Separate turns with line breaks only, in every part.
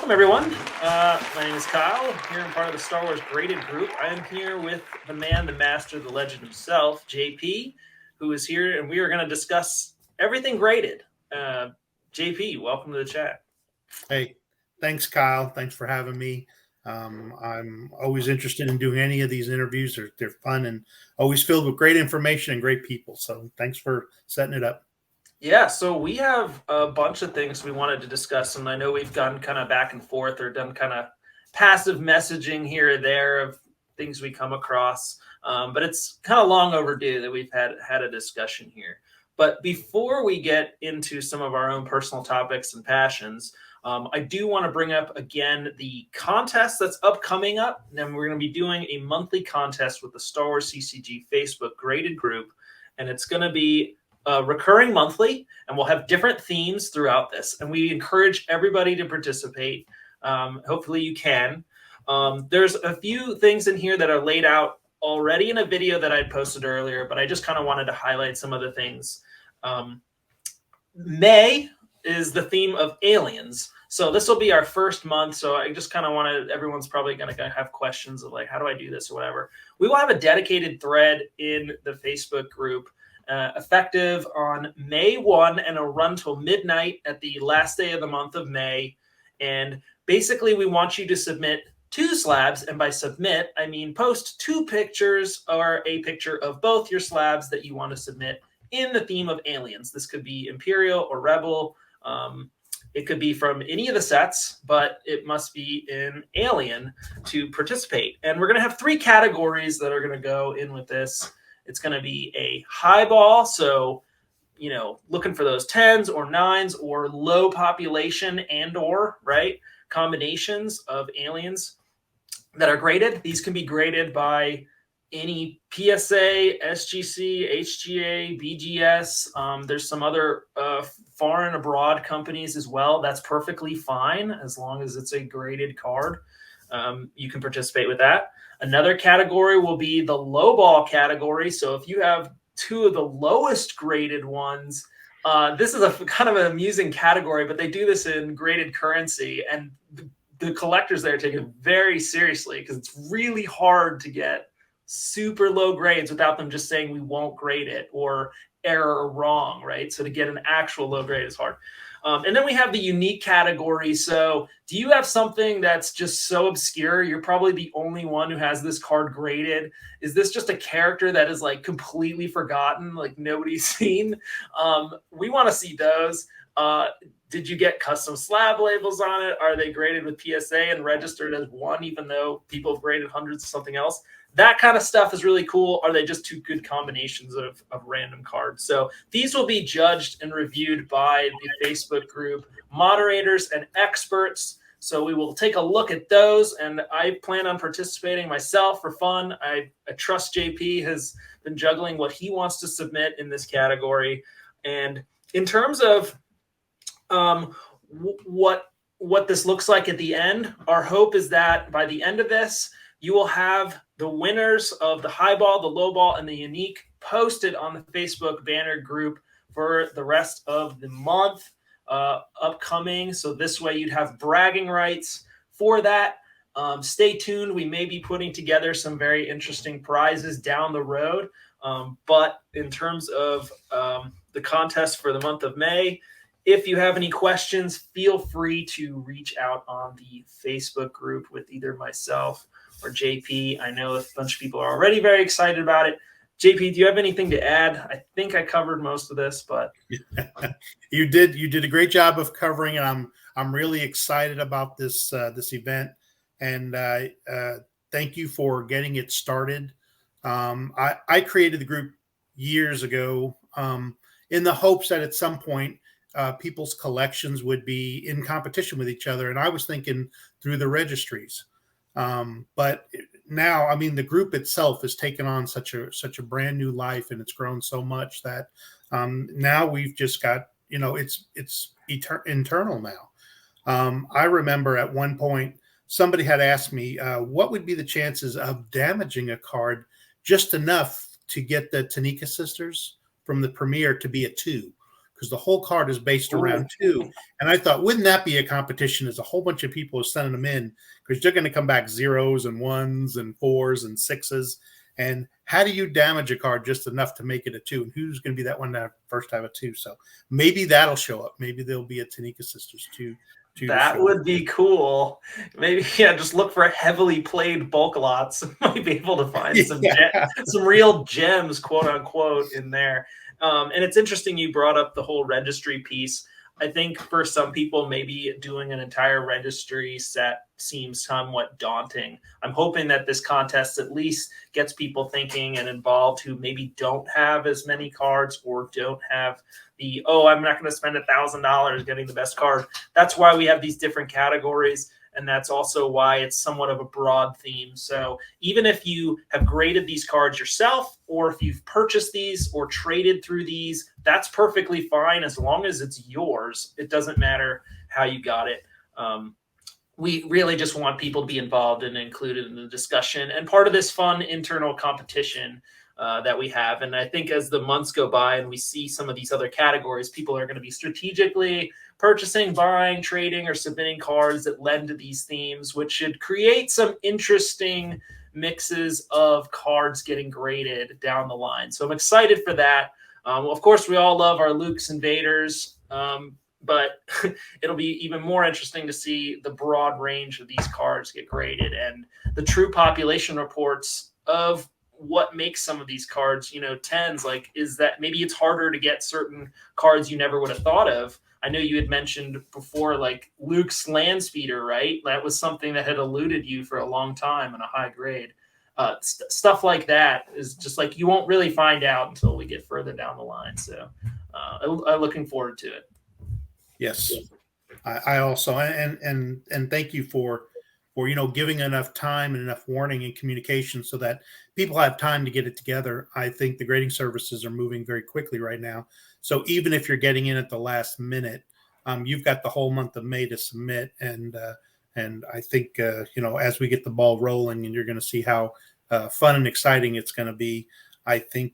welcome everyone. My name is Kyle. Here I'm part of the Star Wars Graded group. I am here with the man, the master, the legend himself, JP, who is here, and we are going to discuss everything graded. JP, welcome to the chat.
Hey, thanks, Kyle. Thanks for having me. I'm always interested in doing any of these interviews. They're fun and always filled with great information and great people. So thanks for setting it up.
Yeah, so we have a bunch of things we wanted to discuss, and I know we've gone kind of back and forth or done kind of passive messaging here or there of things we come across, but it's kind of long overdue that we've had a discussion here. But before we get into some of our own personal topics and passions, I do want to bring up again the contest that's upcoming up, and we're going to be doing a monthly contest with the Star Wars CCG Facebook graded group, and it's going to be recurring monthly, and we'll have different themes throughout this, and we encourage everybody to participate. Hopefully you can. There's a few things in here that are laid out already in a video that I posted earlier, but I just kind of wanted to highlight some of the things. May is the theme of aliens, so this will be our first month, so I just kind of wanted, everyone's probably going to have questions of like, how do I do this or whatever. We will have a dedicated thread in the Facebook group effective on May 1, and it'll run till midnight at the last day of the month of May. And basically, we want you to submit 2 slabs. And by submit, I mean post 2 pictures or a picture of both your slabs that you want to submit in the theme of aliens. This could be Imperial or Rebel. It could be from any of the sets, but it must be in Alien to participate. And we're going to have 3 categories that are going to go in with this. It's going to be a high ball, so, you know, looking for those 10s or 9s or low population and or, right, combinations of aliens that are graded. These can be graded by any PSA, SGC, HGA, BGS. There's some other foreign abroad companies as well. That's perfectly fine as long as it's a graded card. You can participate with that. Another category will be the low ball category. So if you have 2 of the lowest graded ones, this is a kind of an amusing category, but they do this in graded currency, and the collectors there take it very seriously because it's really hard to get super low grades without them just saying we won't grade it or error or wrong, right? So to get an actual low grade is hard. And then we have the unique category. So do you have something that's just so obscure, you're probably the only one who has this card graded? Is this just a character that is like completely forgotten, like nobody's seen? We want to see those. Did you get custom slab labels on it? Are they graded with PSA and registered as 1, even though people have graded hundreds of something else? That kind of stuff is really cool. Are they just 2 good combinations of random cards? So these will be judged and reviewed by the Facebook group moderators and experts. So we will take a look at those, and I plan on participating myself for fun. I trust JP has been juggling what he wants to submit in this category. And in terms of what this looks like at the end, our hope is that by the end of this, you will have the winners of the high ball, the low ball, and the unique posted on the Facebook banner group for the rest of the month upcoming. So this way you'd have bragging rights for that. Stay tuned. We may be putting together some very interesting prizes down the road. But in terms of the contest for the month of May, if you have any questions, feel free to reach out on the Facebook group with either myself or JP. I know a bunch of people are already very excited about it. JP, do you have anything to add? I think I covered most of this, but
you did a great job of covering it. I'm really excited about this event, and thank you for getting it started. I created the group years ago in the hopes that at some point people's collections would be in competition with each other, and I was thinking through the registries. But now, I mean, the group itself has taken on such a brand new life, and it's grown so much that now we've just got, it's internal now. I remember at one point somebody had asked me what would be the chances of damaging a card just enough to get the Tanika sisters from the premiere to be a 2, because the whole card is based around two. And I thought, wouldn't that be a competition? As a whole bunch of people are sending them in because they're going to come back zeros and ones and fours and sixes. And how do you damage a card just enough to make it a two? And who's going to be that one that first have a two? So maybe that'll show up. Maybe there'll be a Tanika Sisters two.
That would be cool. Maybe just look for heavily played bulk lots. Might be able to find some real gems, quote unquote, in there. And it's interesting you brought up the whole registry piece. I think for some people, maybe doing an entire registry set seems somewhat daunting. I'm hoping that this contest at least gets people thinking and involved who maybe don't have as many cards or don't have the, I'm not going to spend $1,000 getting the best card. That's why we have these different categories. And that's also why it's somewhat of a broad theme. So even if you have graded these cards yourself, or if you've purchased these or traded through these, that's perfectly fine as long as it's yours. It doesn't matter how you got it. We really just want people to be involved and included in the discussion and part of this fun internal competition that we have. And I think as the months go by and we see some of these other categories, people are going to be strategically purchasing, buying, trading, or submitting cards that lend to these themes, which should create some interesting mixes of cards getting graded down the line. So I'm excited for that. Of course, we all love our Lukes and Vaders, but it'll be even more interesting to see the broad range of these cards get graded and the true population reports of what makes some of these cards, tens, like, is that maybe it's harder to get certain cards you never would have thought of. I know you had mentioned before, like Luke's land speeder, right? That was something that had eluded you for a long time in a high grade. Stuff like that is just like you won't really find out until we get further down the line. So I'm looking forward to it.
Yes, I also and thank you for giving enough time and enough warning and communication so that people have time to get it together. I think the grading services are moving very quickly right now. So even if you're getting in at the last minute, you've got the whole month of May to submit. And I think, as we get the ball rolling and you're going to see how fun and exciting it's going to be, I think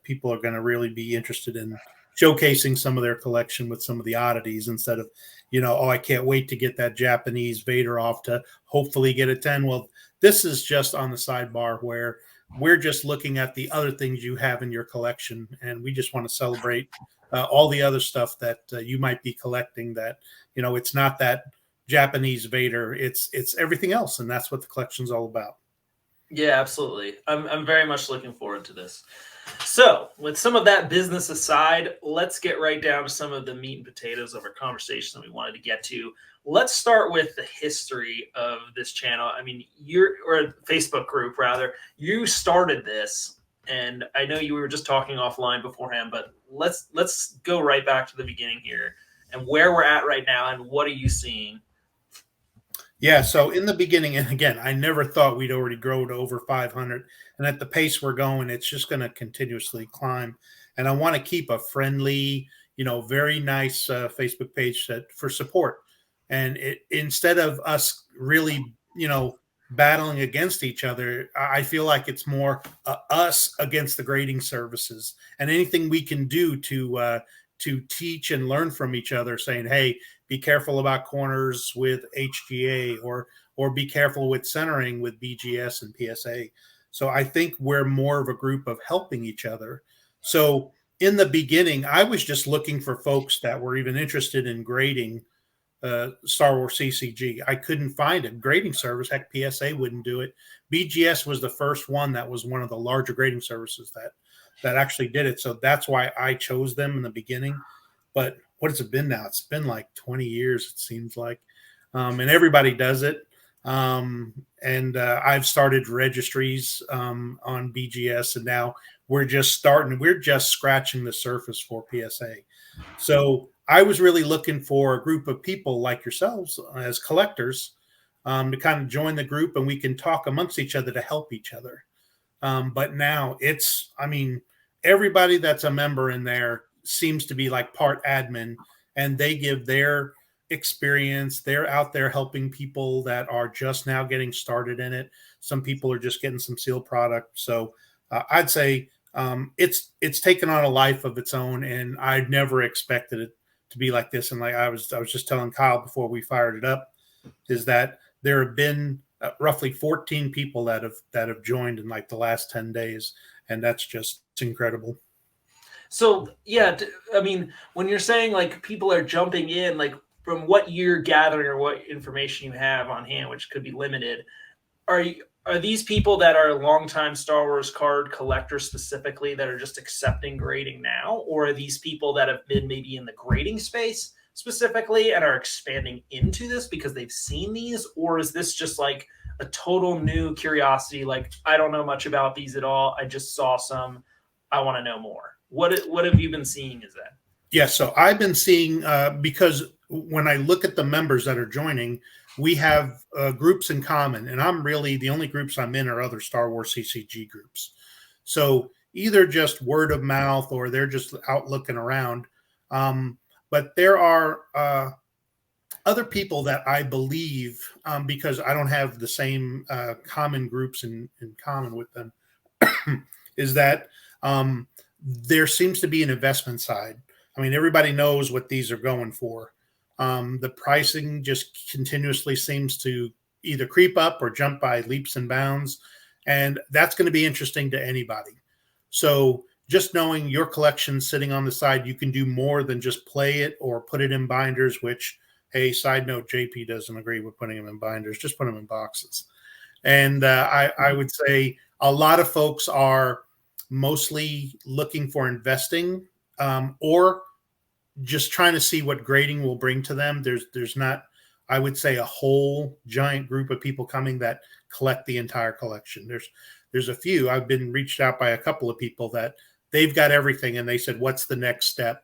people are going to really be interested in showcasing some of their collection with some of the oddities instead of, I can't wait to get that Japanese Vader off to hopefully get a 10. Well, this is just on the sidebar where we're just looking at the other things you have in your collection, and we just want to celebrate all the other stuff that you might be collecting that, it's not that Japanese Vader, it's everything else, and that's what the collection's all about.
Yeah, absolutely. I'm very much looking forward to this. So with some of that business aside, let's get right down to some of the meat and potatoes of our conversation that we wanted to get to. Let's start with the history of this channel. I mean, or a Facebook group rather, you started this, and I know you were just talking offline beforehand, but let's go right back to the beginning here and where we're at right now and what are you seeing?
Yeah, so in the beginning, and again, I never thought we'd already grow to over 500. And at the pace we're going, it's just going to continuously climb. And I want to keep a friendly, very nice Facebook page for support. And instead of us really, battling against each other, I feel like it's more us against the grading services and anything we can do to teach and learn from each other, saying, hey, be careful about corners with HGA or be careful with centering with BGS and PSA. So I think we're more of a group of helping each other. So in the beginning, I was just looking for folks that were even interested in grading Star Wars CCG. I couldn't find a grading service. Heck, PSA wouldn't do it. BGS was the first one that was one of the larger grading services that actually did it. So that's why I chose them in the beginning. But what has it been now? It's been like 20 years, it seems like. And everybody does it. I've started registries on BGS, and now we're just scratching the surface for PSA. So I was really looking for a group of people like yourselves as collectors to kind of join the group, and we can talk amongst each other to help each other. But now everybody that's a member in there seems to be like part admin, and they give their experience. They're out there helping people that are just now getting started in it. Some people are just getting some sealed product. So I'd say it's taken on a life of its own, and I never expected it to be like this. And like I was just telling Kyle before we fired it up, is that there have been roughly 14 people that have joined in like the last 10 days, and that's just incredible.
So yeah, I mean, when you're saying like people are jumping in, like from what you're gathering or what information you have on hand, which could be limited, are these people that are longtime Star Wars card collectors specifically that are just accepting grading now, or are these people that have been maybe in the grading space specifically and are expanding into this because they've seen these, or is this just like a total new curiosity? Like, I don't know much about these at all. I just saw some. I want to know more. What have you been seeing? Is that?
Yeah, so I've been seeing because when I look at the members that are joining, we have groups in common, and I'm really the only groups I'm in are other Star Wars CCG groups. So either just word of mouth or they're just out looking around. But there are other people that I believe, because I don't have the same common groups in common with them, is that there seems to be an investment side. I mean, everybody knows what these are going for. The pricing just continuously seems to either creep up or jump by leaps and bounds. And that's going to be interesting to anybody. So just knowing your collection sitting on the side, you can do more than just play it or put it in binders, which, hey, side note, JP doesn't agree with putting them in binders. Just put them in boxes. And I would say a lot of folks are mostly looking for investing or just trying to see what grading will bring to them. There's not, I would say, a whole giant group of people coming that collect the entire collection. There's a few. I've been reached out by a couple of people that they've got everything, and they said, what's the next step?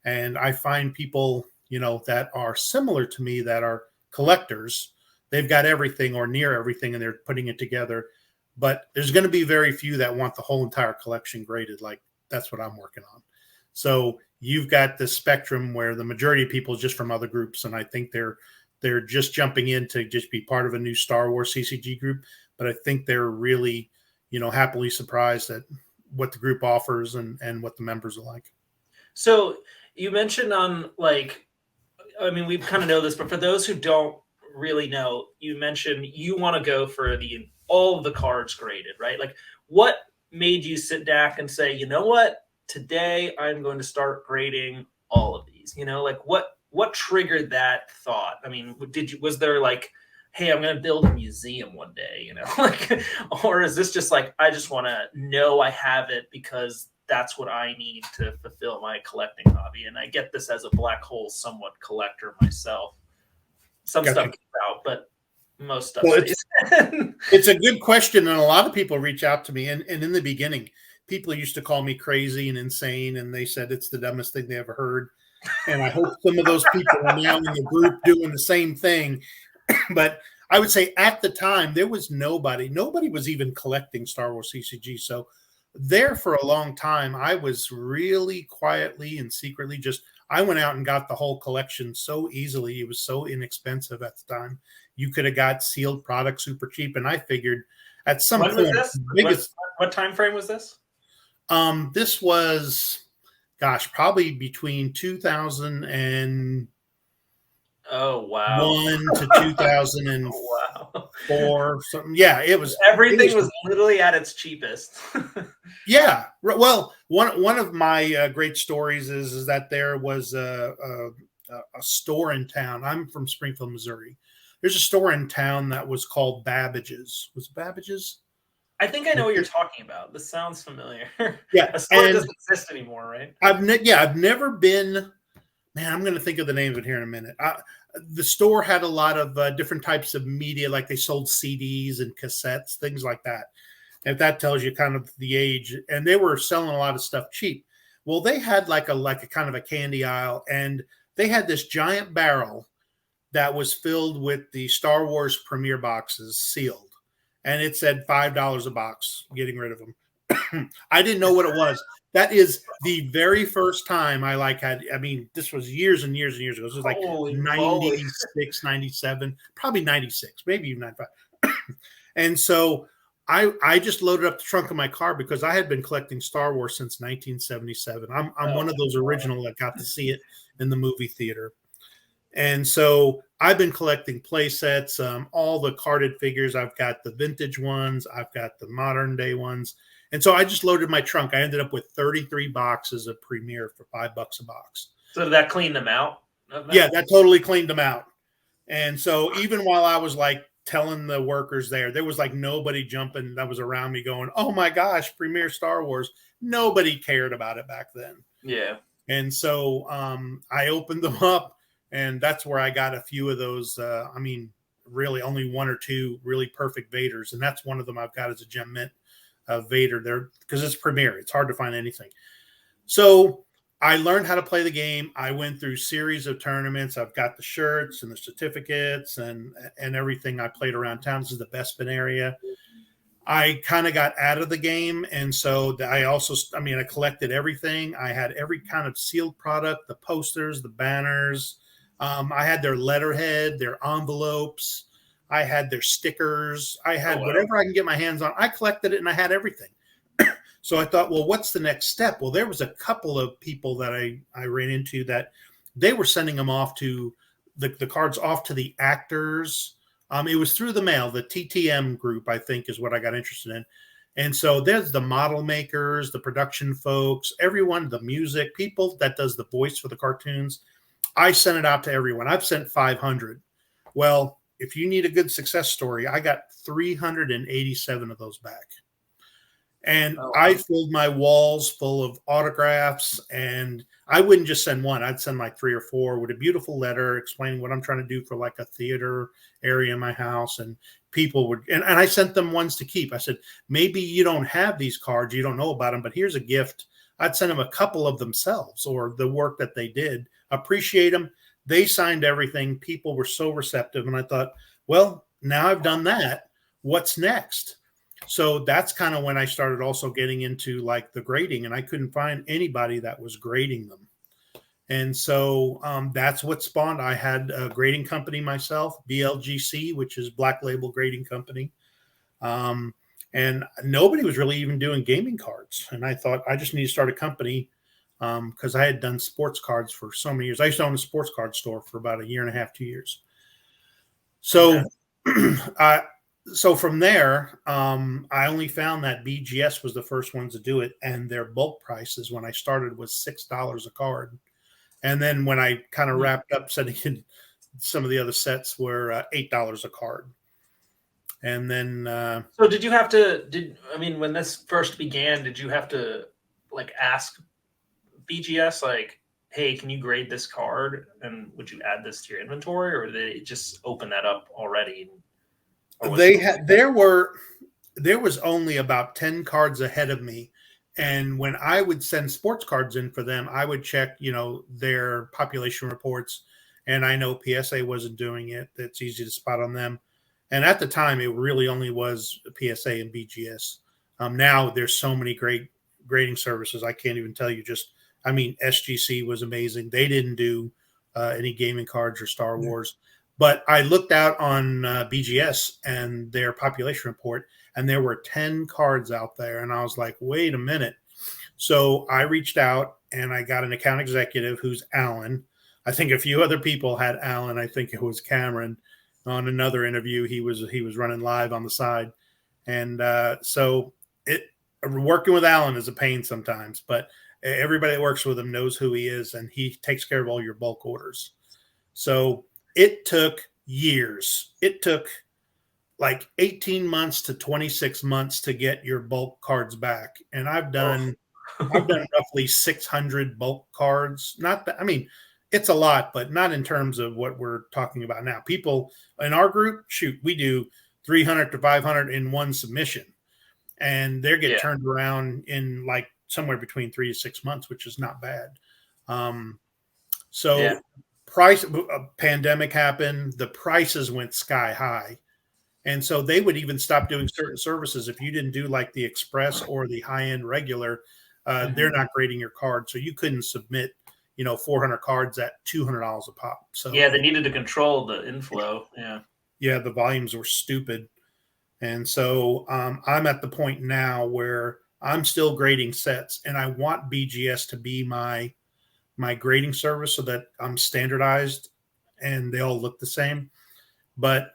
And I find people, that are similar to me that are collectors. They've got everything or near everything, and they're putting it together. But there's going to be very few that want the whole entire collection graded. Like, that's what I'm working on. So you've got the spectrum where the majority of people is just from other groups, and I think they're just jumping in to just be part of a new Star Wars CCG group. But I think they're really, happily surprised at what the group offers and what the members are like.
So you mentioned we kind of know this, but for those who don't really know, you mentioned you want to go for all of the cards graded, right? Like, what made you sit back and say, you know what? Today I'm going to start grading all of these. Like what triggered that thought? I mean, was there like, hey, I'm going to build a museum one day, like, or is this just like, I just want to know I have it because that's what I need to fulfill my collecting hobby. And I get this as a black hole somewhat collector myself. Some
Gotcha.
stuff comes out, but most stuff
well,
stays.
It's a good question, and a lot of people reach out to me. And in the beginning, people used to call me crazy and insane, and they said it's the dumbest thing they ever heard. And I hope some of those people are now in the group doing the same thing. But I would say at the time, there was nobody was even collecting Star Wars CCG. So there for a long time, I was really quietly and secretly I went out and got the whole collection so easily. It was so inexpensive at the time. You could have got sealed product super cheap. And I figured at some
When
point,
was this? What time frame was this?
This was, probably between 2000 and
Oh wow!
1 to 2004,
Wow!
something. Yeah, it was.
Everything was literally at its cheapest.
Yeah. Well, one of my great stories is that there was a store in town. I'm from Springfield, Missouri. There's a store in town that was called Babbage's. Was it Babbage's?
I think I know what you're talking about. This sounds familiar.
Yeah,
a store doesn't exist anymore, right?
I've never been. Man, I'm going to think of the name of it here in a minute. The store had a lot of different types of media, like they sold CDs and cassettes, things like that. If that tells you kind of the age, and they were selling a lot of stuff cheap. Well, they had like a kind of a candy aisle, and they had this giant barrel that was filled with the Star Wars premiere boxes sealed, and it said $5 a box, getting rid of them. I didn't know what it was. That is the very first time this was years and years and years ago. This was like 96, 97, probably 96, maybe even 95. And so I just loaded up the trunk of my car because I had been collecting Star Wars since 1977. I'm one of those original that got to see it in the movie theater. And so I've been collecting play sets, all the carded figures. I've got the vintage ones, I've got the modern day ones. And so I just loaded my trunk. I ended up with 33 boxes of Premiere for $5 a box.
So did that clean them out?
Yeah, that totally cleaned them out. And so even while I was like telling the workers there was like nobody jumping that was around me going, oh my gosh, Premiere Star Wars. Nobody cared about it back then.
Yeah.
And so I opened them up, and that's where I got a few of those. I mean, really only one or two really perfect Vaders. And that's one of them I've got as a gem mint Vader there because it's Premiere. It's hard to find anything. So I learned how to play the game. I went through series of tournaments. I've got the shirts and the certificates and everything. I played around town. This is the Bespin area. I kind of got out of the game. And so I collected everything. I had every kind of sealed product, the posters, the banners. I had their letterhead, their envelopes. I had their stickers. I had whatever I can get my hands on. I collected it and I had everything. So I thought, well, what's the next step? Well, there was a couple of people that I ran into that they were sending them off to the cards off to the actors. It was through the mail, the TTM group, I think, is what I got interested in. And so there's the model makers, the production folks, everyone, the music, people that does the voice for the cartoons. I sent it out to everyone. I've sent 500. Well, if you need a good success story, I got 387 of those back. And I filled my walls full of autographs, and I wouldn't just send one. I'd send like 3 or 4 with a beautiful letter explaining what I'm trying to do for like a theater area in my house. And people would, and I sent them ones to keep. I said, maybe you don't have these cards, you don't know about them, but here's a gift. I'd send them a couple of themselves or the work that they did. Appreciate them. They signed everything. People were so receptive. And I thought, well, now I've done that. What's next? So that's kind of when I started also getting into like the grading, and I couldn't find anybody that was grading them. And so that's what spawned. I had a grading company myself, BLGC, which is Black Label Grading Company. And nobody was really even doing gaming cards. And I thought I just need to start a company because I had done sports cards for so many years. I used to own a sports card store for about 1.5 years, 2 years. So So from there, I only found that BGS was the first ones to do it, and their bulk prices when I started was $6 a card, and then when I kind of wrapped up setting in some of the other sets were $8 a card, and then.
So did you have to? When this first began, did you have to like ask BGS like, hey, can you grade this card, and would you add this to your inventory, or did they just open that up already?
There was only about 10 cards ahead of me. And when I would send sports cards in for them, I would check, their population reports. And I know PSA wasn't doing it. It's easy to spot on them. And at the time, it really only was PSA and BGS. Now there's so many great grading services. I can't even tell you SGC was amazing. They didn't do any gaming cards or Star Wars. But I looked out on BGS and their population report, and there were 10 cards out there. And I was like, wait a minute. So I reached out and I got an account executive who's Alan. I think a few other people had Alan. I think it was Cameron. On another interview, he was running live on the side. And so working with Alan is a pain sometimes, but everybody that works with him knows who he is, and he takes care of all your bulk orders. So it took years. It took like 18 months to 26 months to get your bulk cards back. And I've done roughly 600 bulk cards. Not that, it's a lot, but not in terms of what we're talking about now. People in our group, we do 300 to 500 in one submission, and they get turned around in like somewhere between 3 to 6 months, which is not bad. Pandemic happened, the prices went sky high. And so they would even stop doing certain services. If you didn't do like the express or the high-end regular, they're not grading your card. So you couldn't submit, 400 cards at $200 a pop. So
they needed to control the inflow. Yeah.
Yeah. The volumes were stupid. And so I'm at the point now where I'm still grading sets, and I want BGS to be my grading service so that I'm standardized and they all look the same. But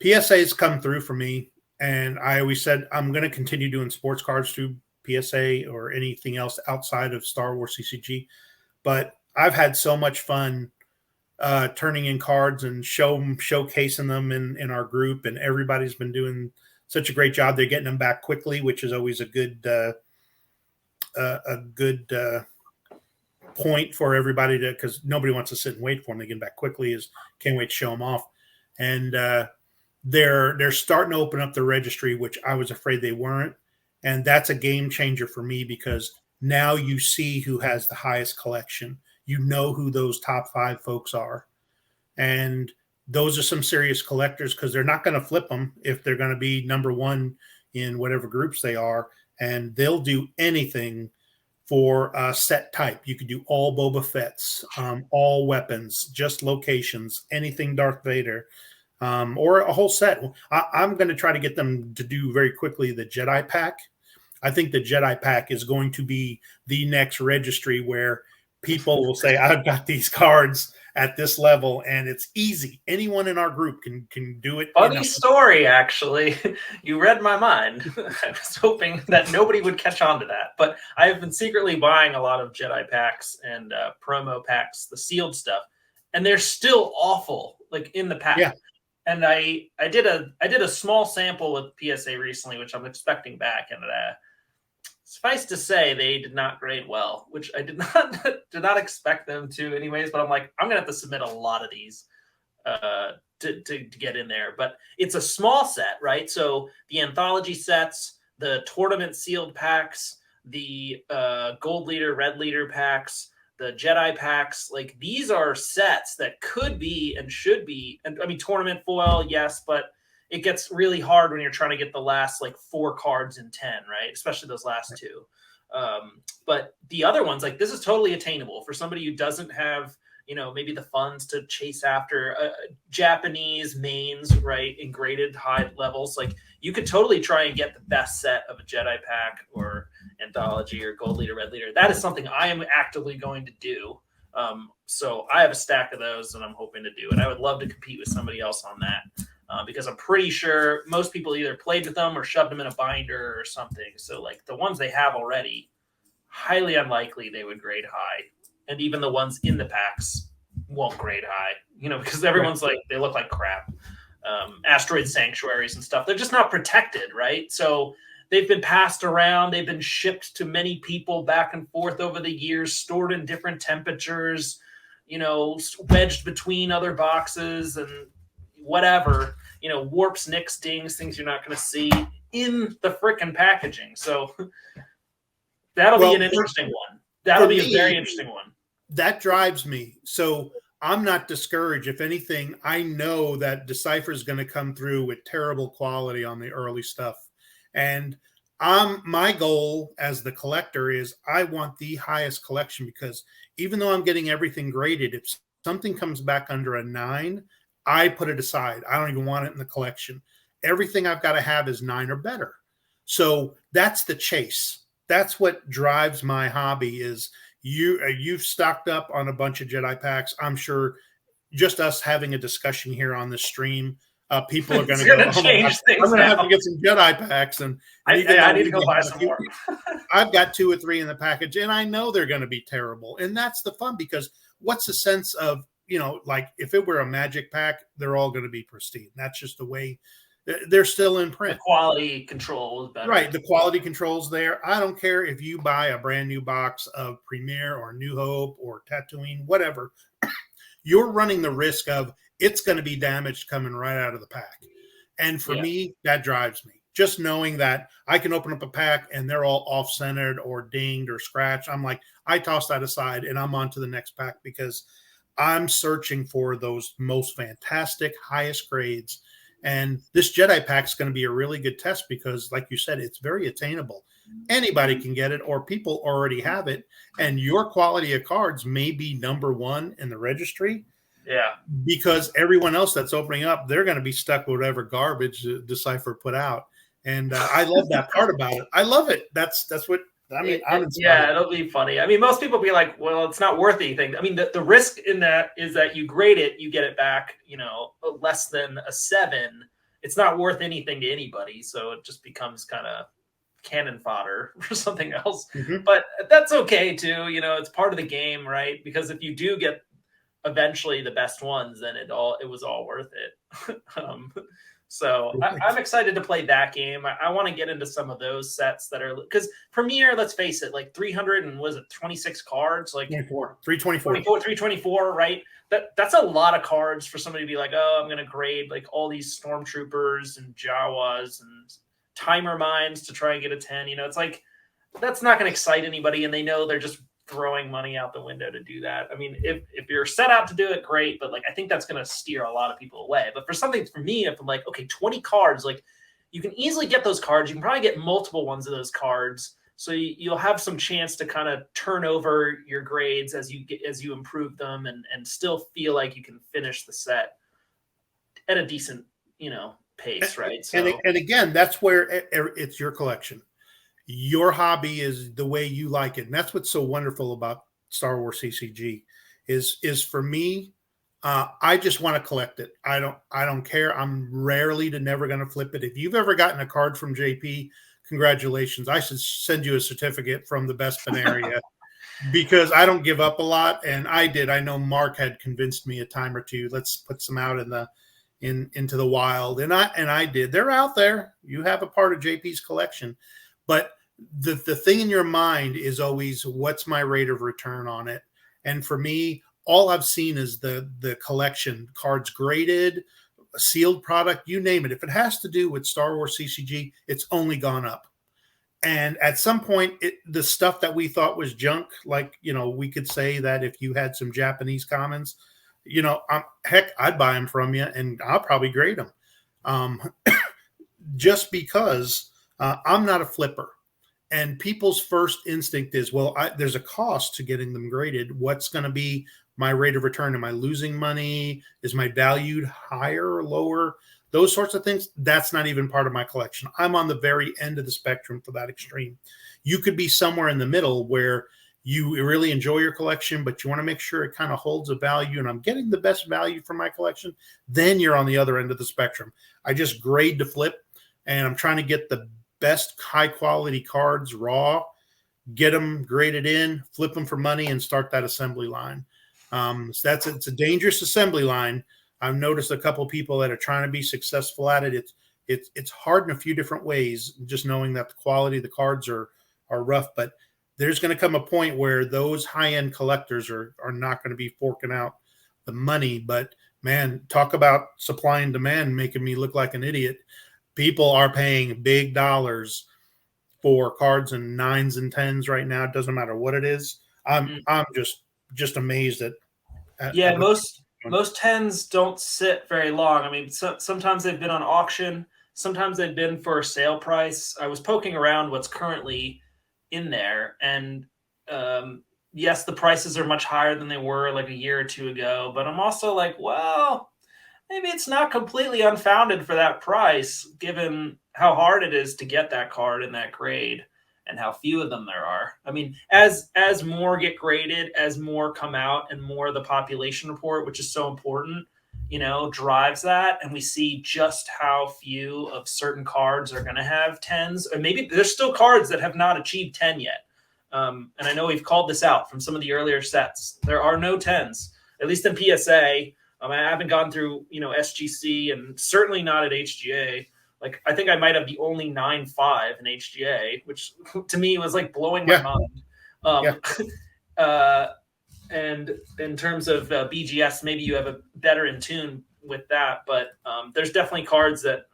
PSA's come through for me, and I always said I'm going to continue doing sports cards through PSA or anything else outside of Star Wars CCG. But I've had so much fun turning in cards and showcasing them in our group, and everybody's been doing such a great job. They're getting them back quickly, which is always a good point for everybody to, because nobody wants to sit and wait for them. They get back quickly. Is can't wait to show them off, and they're starting to open up the registry, which I was afraid they weren't, and that's a game changer for me because now you see who has the highest collection. You know who those top 5 folks are, and those are some serious collectors because they're not going to flip them if they're going to be number 1 in whatever groups they are, and they'll do anything for a set type. You could do all Boba Fett's, all weapons, just locations, anything Darth Vader, or a whole set. I'm going to try to get them to do very quickly the Jedi pack. I think the Jedi pack is going to be the next registry where people will say, I've got these cards at this level, and it's easy. Anyone in our group can do it.
Funny story, actually. You read my mind. I was hoping that nobody would catch on to that, but I have been secretly buying a lot of Jedi packs and promo packs, the sealed stuff, and they're still awful, like in the pack.
Yeah.
And I did a small sample with PSA recently, which I'm expecting back, and suffice to say, they did not grade well, which I did not expect them to, anyways. But I'm like, I'm gonna have to submit a lot of these to get in there. But it's a small set, right? So the anthology sets, the tournament sealed packs, the gold leader, red leader packs, the Jedi packs, like these are sets that could be and should be. And I mean, tournament foil, yes, but it gets really hard when you're trying to get the last like 4 cards in 10, right? Especially those last 2. But the other ones, like this is totally attainable for somebody who doesn't have, maybe the funds to chase after Japanese mains, right? In graded high levels. Like you could totally try and get the best set of a Jedi pack or anthology or gold leader, red leader. That is something I am actively going to do. So I have a stack of those and I'm hoping to do it. I would love to compete with somebody else on that. Because I'm pretty sure most people either played with them or shoved them in a binder or something. So like the ones they have already, highly unlikely they would grade high. And even the ones in the packs won't grade high, because everyone's like, they look like crap. Asteroid sanctuaries and stuff, they're just not protected, right? So they've been passed around. They've been shipped to many people back and forth over the years, stored in different temperatures, wedged between other boxes and whatever, warps, nicks, dings, things you're not going to see in the frickin' packaging. So that'll be an interesting one. That'll be a very interesting one.
That drives me. So I'm not discouraged. If anything, I know that Decipher is going to come through with terrible quality on the early stuff. And my goal as the collector is I want the highest collection, because even though I'm getting everything graded, if something comes back under a 9, I put it aside. I don't even want it in the collection. Everything I've got to have is 9 or better. So that's the chase. That's what drives my hobby is you've stocked up on a bunch of Jedi packs. I'm sure just us having a discussion here on the stream, people are going to go,
change things.
I'm going to have to get some Jedi packs. And
I need to go buy some more.
I've got 2 or 3 in the package, and I know they're going to be terrible. And that's the fun, because what's the sense of, like if it were a Magic pack, they're all going to be pristine. That's just the way they're still in print.
The quality control is better.
Right. The quality control's there. I don't care if you buy a brand new box of Premiere or New Hope or Tatooine, whatever. You're running the risk of it's going to be damaged coming right out of the pack. And for me, that drives me. Just knowing that I can open up a pack and they're all off-centered or dinged or scratched. I'm like, I toss that aside and I'm on to the next pack, because I'm searching for those most fantastic, highest grades. And this Jedi pack is going to be a really good test because, like you said, it's very attainable. Anybody can get it, or people already have it. And your quality of cards may be number 1 in the registry.
Yeah.
because everyone else that's opening up, they're going to be stuck with whatever garbage Decipher put out. And I love that part about it. I love it. That's what I mean. I'm
Yeah,
inspired.
it'll be funny. I mean, most people be like, well, it's not worth anything. I mean, the risk in that is that you grade it, you get it back, less than a 7. It's not worth anything to anybody. So it just becomes kind of cannon fodder for something else.
Mm-hmm.
But that's okay too. It's part of the game, right? Because if you do get eventually the best ones, then it was all worth it. So I'm excited to play that game. I want to get into some of those sets that are, because Premiere, let's face it, like 300 and was it 26 cards, like
324,
324, right? That's a lot of cards for somebody to be like, oh, I'm going to grade like all these stormtroopers and Jawas and timer mines to try and get a 10. It's like, that's not going to excite anybody, and they know they're just throwing money out the window to do that. I mean, if you're set out to do it, great, but like I think that's going to steer a lot of people away. But for me, if I'm like, okay, 20 cards, like you can easily get those cards. You can probably get multiple ones of those cards, so you'll have some chance to kind of turn over your grades as you improve them, and still feel like you can finish the set at a decent pace, right? So
and again, that's where it's your collection. Your hobby is the way you like it, and that's what's so wonderful about Star Wars CCG. Is for me, I just want to collect it. I don't care. I'm rarely to never going to flip it. If you've ever gotten a card from JP, congratulations. I should send you a certificate from the Bespin area because I don't give up a lot, and I did. I know Mark had convinced me a time or two. Let's put some out into the wild, and I did. They're out there. You have a part of JP's collection. But the thing in your mind is always, what's my rate of return on it? And for me, all I've seen is the collection, cards graded, sealed product, you name it. If it has to do with Star Wars CCG, it's only gone up. And at some point, the stuff that we thought was junk, like, we could say that if you had some Japanese commons, heck, I'd buy them from you and I'll probably grade them. Just because I'm not a flipper. And people's first instinct is, well, there's a cost to getting them graded. What's going to be my rate of return? Am I losing money? Is my value higher or lower? Those sorts of things. That's not even part of my collection. I'm on the very end of the spectrum for that extreme. You could be somewhere in the middle where you really enjoy your collection, but you want to make sure it kind of holds a value and I'm getting the best value for my collection. Then you're on the other end of the spectrum. I just grade to flip, and I'm trying to get the best high quality cards raw, get them graded in, flip them for money, and start that assembly line. So it's a dangerous assembly line. I've noticed a couple of people that are trying to be successful at it. It's hard in a few different ways, just knowing that the quality of the cards are rough. But there's going to come a point where those high end collectors are not going to be forking out the money. But man, talk about supply and demand making me look like an idiot. People are paying big dollars for cards in 9s and 10s right now. It doesn't matter what it is. I'm just amazed at
yeah, most 10s don't sit very long. I mean, sometimes they've been on auction, sometimes they've been for a sale price. I was poking around what's currently in there, and yes, the prices are much higher than they were like a year or two ago, but I'm also like, well, maybe it's not completely unfounded for that price, given how hard it is to get that card in that grade and how few of them there are. I mean, as more get graded, as more come out, and more the population report, which is so important, drives that, and we see just how few of certain cards are going to have 10s, and maybe there's still cards that have not achieved 10 yet. And I know we've called this out from some of the earlier sets. There are no 10s, at least in PSA. I haven't gone through, SGC, and certainly not at HGA. Like, I think I might have the only 9.5 in HGA, which to me was like blowing my mind. And in terms of BGS, maybe you have a better in tune with that, but there's definitely cards that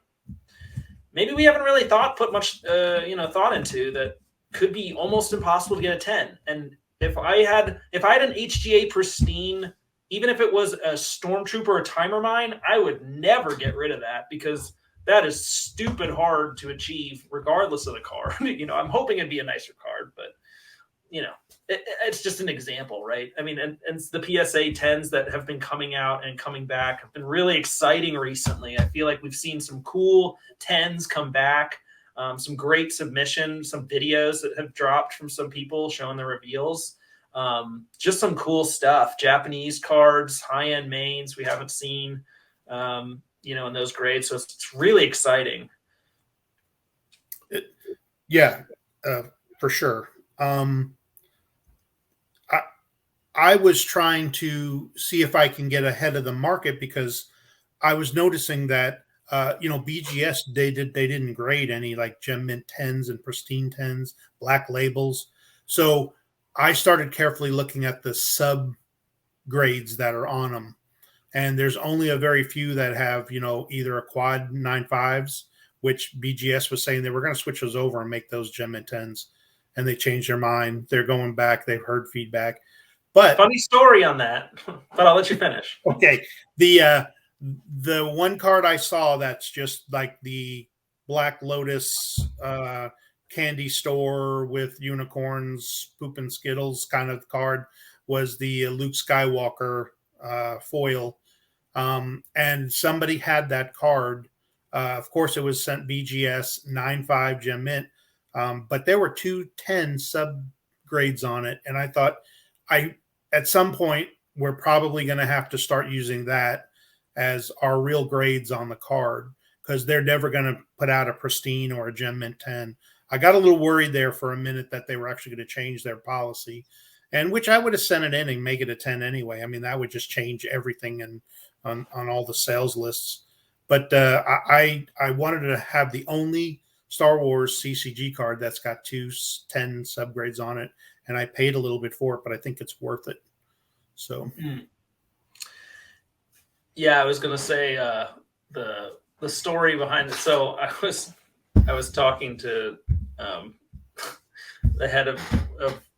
maybe we haven't really put much thought into, that could be almost impossible to get a 10. And if I had an HGA pristine, even if it was a stormtrooper or timer mine, I would never get rid of that, because that is stupid hard to achieve regardless of the card. I'm hoping it'd be a nicer card, but it's just an example, right? I mean, and the PSA 10s that have been coming out and coming back have been really exciting recently. I feel like we've seen some cool 10s come back, some great submissions, some videos that have dropped from some people showing the reveals. Just some cool stuff. Japanese cards, high-end mains we haven't seen, in those grades. So it's really exciting.
Yeah, for sure. I was trying to see if I can get ahead of the market because I was noticing that BGS they didn't grade any like gem mint 10s and pristine 10s, black labels. So I started carefully looking at the sub grades that are on them, and there's only a very few that have either a quad 9.5s, which BGS was saying they were going to switch those over and make those gem mint 10s, and they changed their mind. They're going back. They've heard feedback. But
funny story on that, but I'll let you finish.
Okay. The one card I saw that's just like the Black Lotus candy store with unicorns, poop and Skittles kind of card was the Luke Skywalker foil. And somebody had that card. Of course, it was sent BGS 9.5 gem mint, but there were 210 subgrades on it. And I thought, at some point, we're probably going to have to start using that as our real grades on the card because they're never going to put out a pristine or a gem mint 10. I got a little worried there for a minute that they were actually going to change their policy, and which I would have sent it in and make it a 10 anyway. I mean, that would just change everything on all the sales lists. But I wanted to have the only Star Wars CCG card that's got 210 subgrades on it. And I paid a little bit for it, but I think it's worth it. So,
yeah, I was gonna say the story behind it. So I was talking to the head of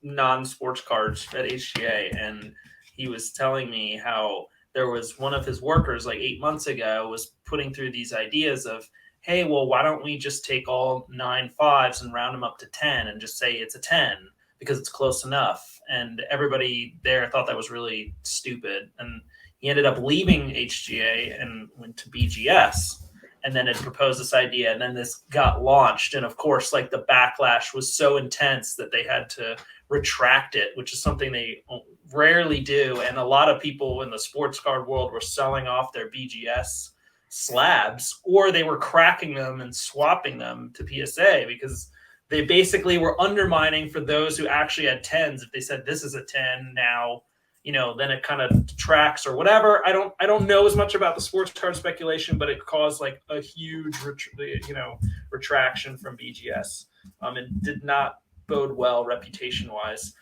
non-sports cards at HGA, and he was telling me how there was one of his workers like 8 months ago was putting through these ideas of, hey, well, why don't we just take all 9.5s and round them up to 10 and just say it's a 10? Because it's close enough. And everybody there thought that was really stupid. And he ended up leaving HGA and went to BGS and then had proposed this idea. And then this got launched. And of course, like the backlash was so intense that they had to retract it, which is something they rarely do. And a lot of people in the sports card world were selling off their BGS slabs, or they were cracking them and swapping them to PSA because they basically were undermining for those who actually had 10s. If they said this is a 10 now, then it kind of detracts or whatever. I don't know as much about the sports card speculation, but it caused like a huge retraction from BGS, and did not bode well reputation wise.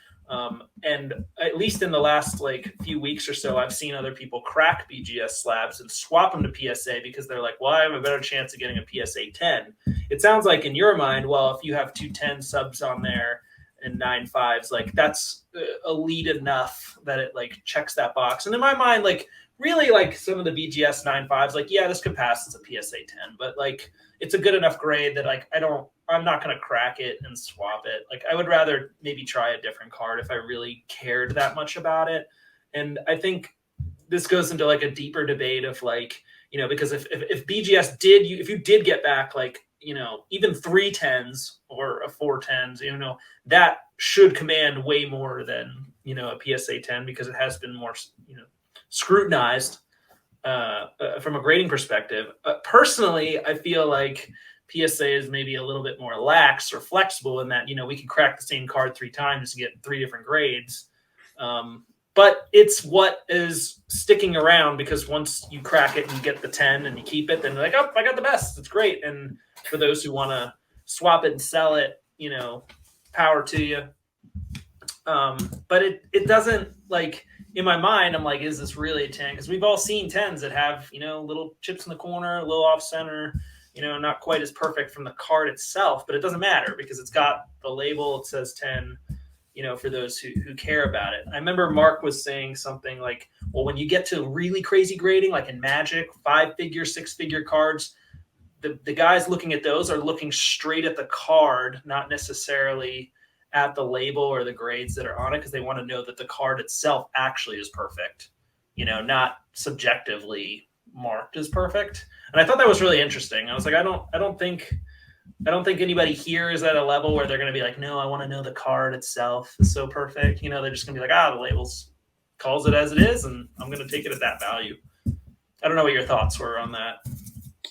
And at least in the last like few weeks or so, I've seen other people crack BGS slabs and swap them to PSA because they're like, well, I have a better chance of getting a PSA 10. It sounds like in your mind, well, if you have 210 subs on there and 9.5s, like that's elite enough that it like checks that box. And in my mind, like really like some of the BGS 9.5s, like, yeah, this could pass as a PSA 10, but like it's a good enough grade that like I'm not going to crack it and swap it. Like I would rather maybe try a different card if I really cared that much about it. And I think this goes into like a deeper debate of like, because if BGS if you did get back like, even 3 10s or a 4 10s, that should command way more than, a PSA 10 because it has been more, scrutinized from a grading perspective. Personally, I feel like PSA is maybe a little bit more lax or flexible in that, we can crack the same card 3 times to get 3 different grades. But it's what is sticking around because once you crack it and you get the 10 and you keep it, then you're like, oh, I got the best. It's great. And for those who want to swap it and sell it, power to you. But it doesn't like in my mind, I'm like, is this really a 10? Because we've all seen 10s that have, little chips in the corner, a little off center, not quite as perfect from the card itself, but it doesn't matter because it's got the label. It says 10, for those who care about it. I remember Mark was saying something like, well, when you get to really crazy grading, like in Magic, 5-figure, 6-figure cards, the guys looking at those are looking straight at the card, not necessarily at the label or the grades that are on it because they want to know that the card itself actually is perfect, not subjectively marked as perfect. And I thought that was really interesting. I was like, I don't think anybody here is at a level where they're going to be like, no, I want to know the card itself is so perfect. They're just going to be like, the labels calls it as it is, and I'm going to take it at that value. I don't know what your thoughts were on that.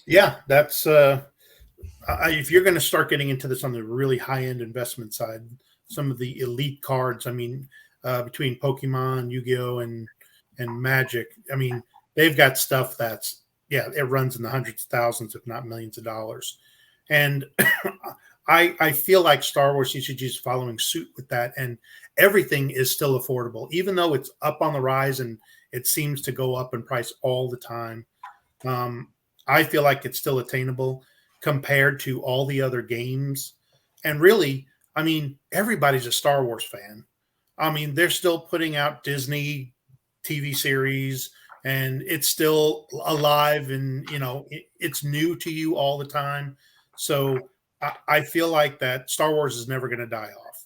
Yeah, that's if you're going to start getting into this on the really high end investment side, some of the elite cards, I mean, between Pokemon, Yu-Gi-Oh, and Magic, I mean, they've got stuff that's it runs in the hundreds of thousands, if not millions of dollars. And I feel like Star Wars CCG is following suit with that, and everything is still affordable, even though it's up on the rise and it seems to go up in price all the time. I feel like it's still attainable compared to all the other games. And really, I mean, everybody's a Star Wars fan. I mean, they're still putting out Disney TV series, and it's still alive, and it's new to you all the time. So I feel like that Star Wars is never going to die off.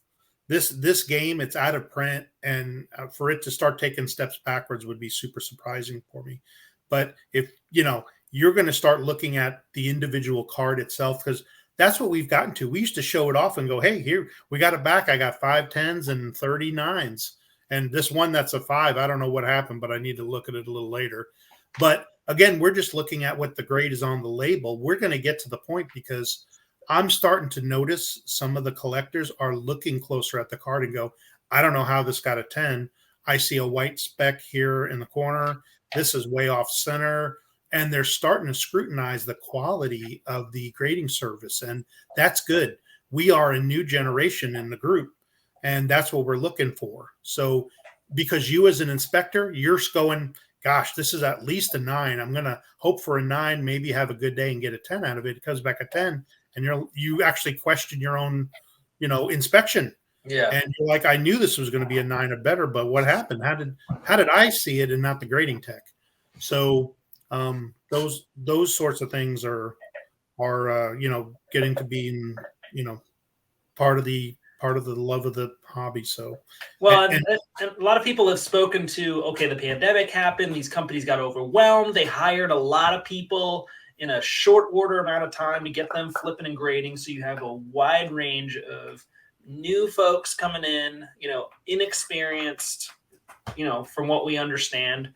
This game, it's out of print, and for it to start taking steps backwards would be super surprising for me. But if you're going to start looking at the individual card itself, because that's what we've gotten to. We used to show it off and go, hey, here, we got it back. I got 5 10s and 39s. And this one that's a 5, I don't know what happened, but I need to look at it a little later. But again, we're just looking at what the grade is on the label. We're going to get to the point because I'm starting to notice some of the collectors are looking closer at the card and go, I don't know how this got a 10. I see a white speck here in the corner. This is way off center. And they're starting to scrutinize the quality of the grading service. And that's good. We are a new generation in the group, and that's what we're looking for. So because you as an inspector, you're going, gosh, this is at least a 9. I'm going to hope for a 9, maybe have a good day and get a 10 out of it. It comes back a 10, and you actually question your own, inspection.
Yeah.
And you're like, I knew this was going to be a 9 or better, but what happened? How did I see it and not the grading tech? So those sorts of things are getting to be part of the love of the hobby. So
and a lot of people have spoken to, okay, the pandemic happened, these companies got overwhelmed, they hired a lot of people in a short order amount of time to get them flipping and grading. So you have a wide range of new folks coming in, inexperienced, from what we understand,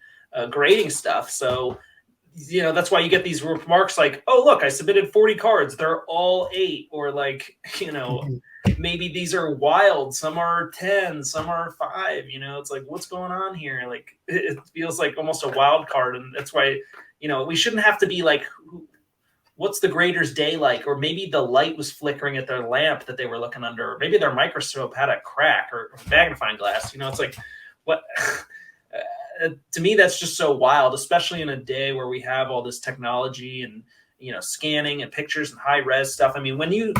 grading stuff. So that's why you get these remarks like, oh, look, I submitted 40 cards. They're all 8. Or like, maybe these are wild. Some are 10, some are 5. It's like, what's going on here? Like, it feels like almost a wild card. And that's why, we shouldn't have to be like, what's the grader's day like? Or maybe the light was flickering at their lamp that they were looking under. Or maybe their microscope had a crack or magnifying glass. It's like, what? To me, that's just so wild, especially in a day where we have all this technology and scanning and pictures and high res stuff. I mean, when they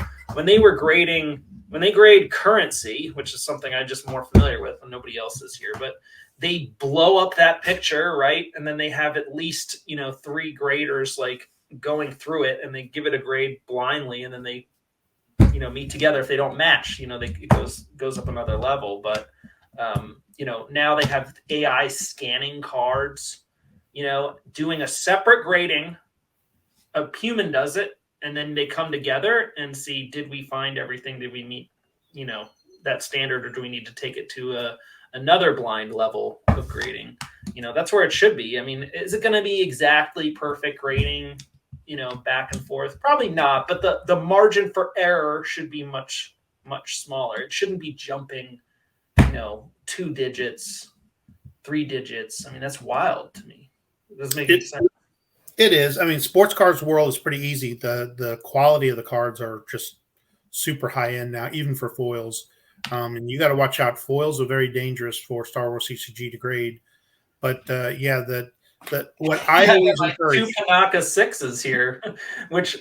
grade currency, which is something I'm just more familiar with and nobody else is here, but they blow up that picture, right? And then they have at least 3 graders like going through it, and they give it a grade blindly, and then they meet together. If they don't match, it goes up another level. But now they have AI scanning cards, doing a separate grading. A human does it, and then they come together and see, did we find everything? Did we meet, that standard, or do we need to take it to another blind level of grading? That's where it should be. I mean, is it going to be exactly perfect grading, back and forth? Probably not, but the margin for error should be much, much smaller. It shouldn't be jumping 2 digits, 3 digits. I mean, that's wild to me. It doesn't make any sense.
It is. I mean, sports cards world is pretty easy. The quality of the cards are just super high end now, even for foils. And you got to watch out. Foils are very dangerous for Star Wars CCG to grade. But what I always encourage,
2 Kanaka 6s here, which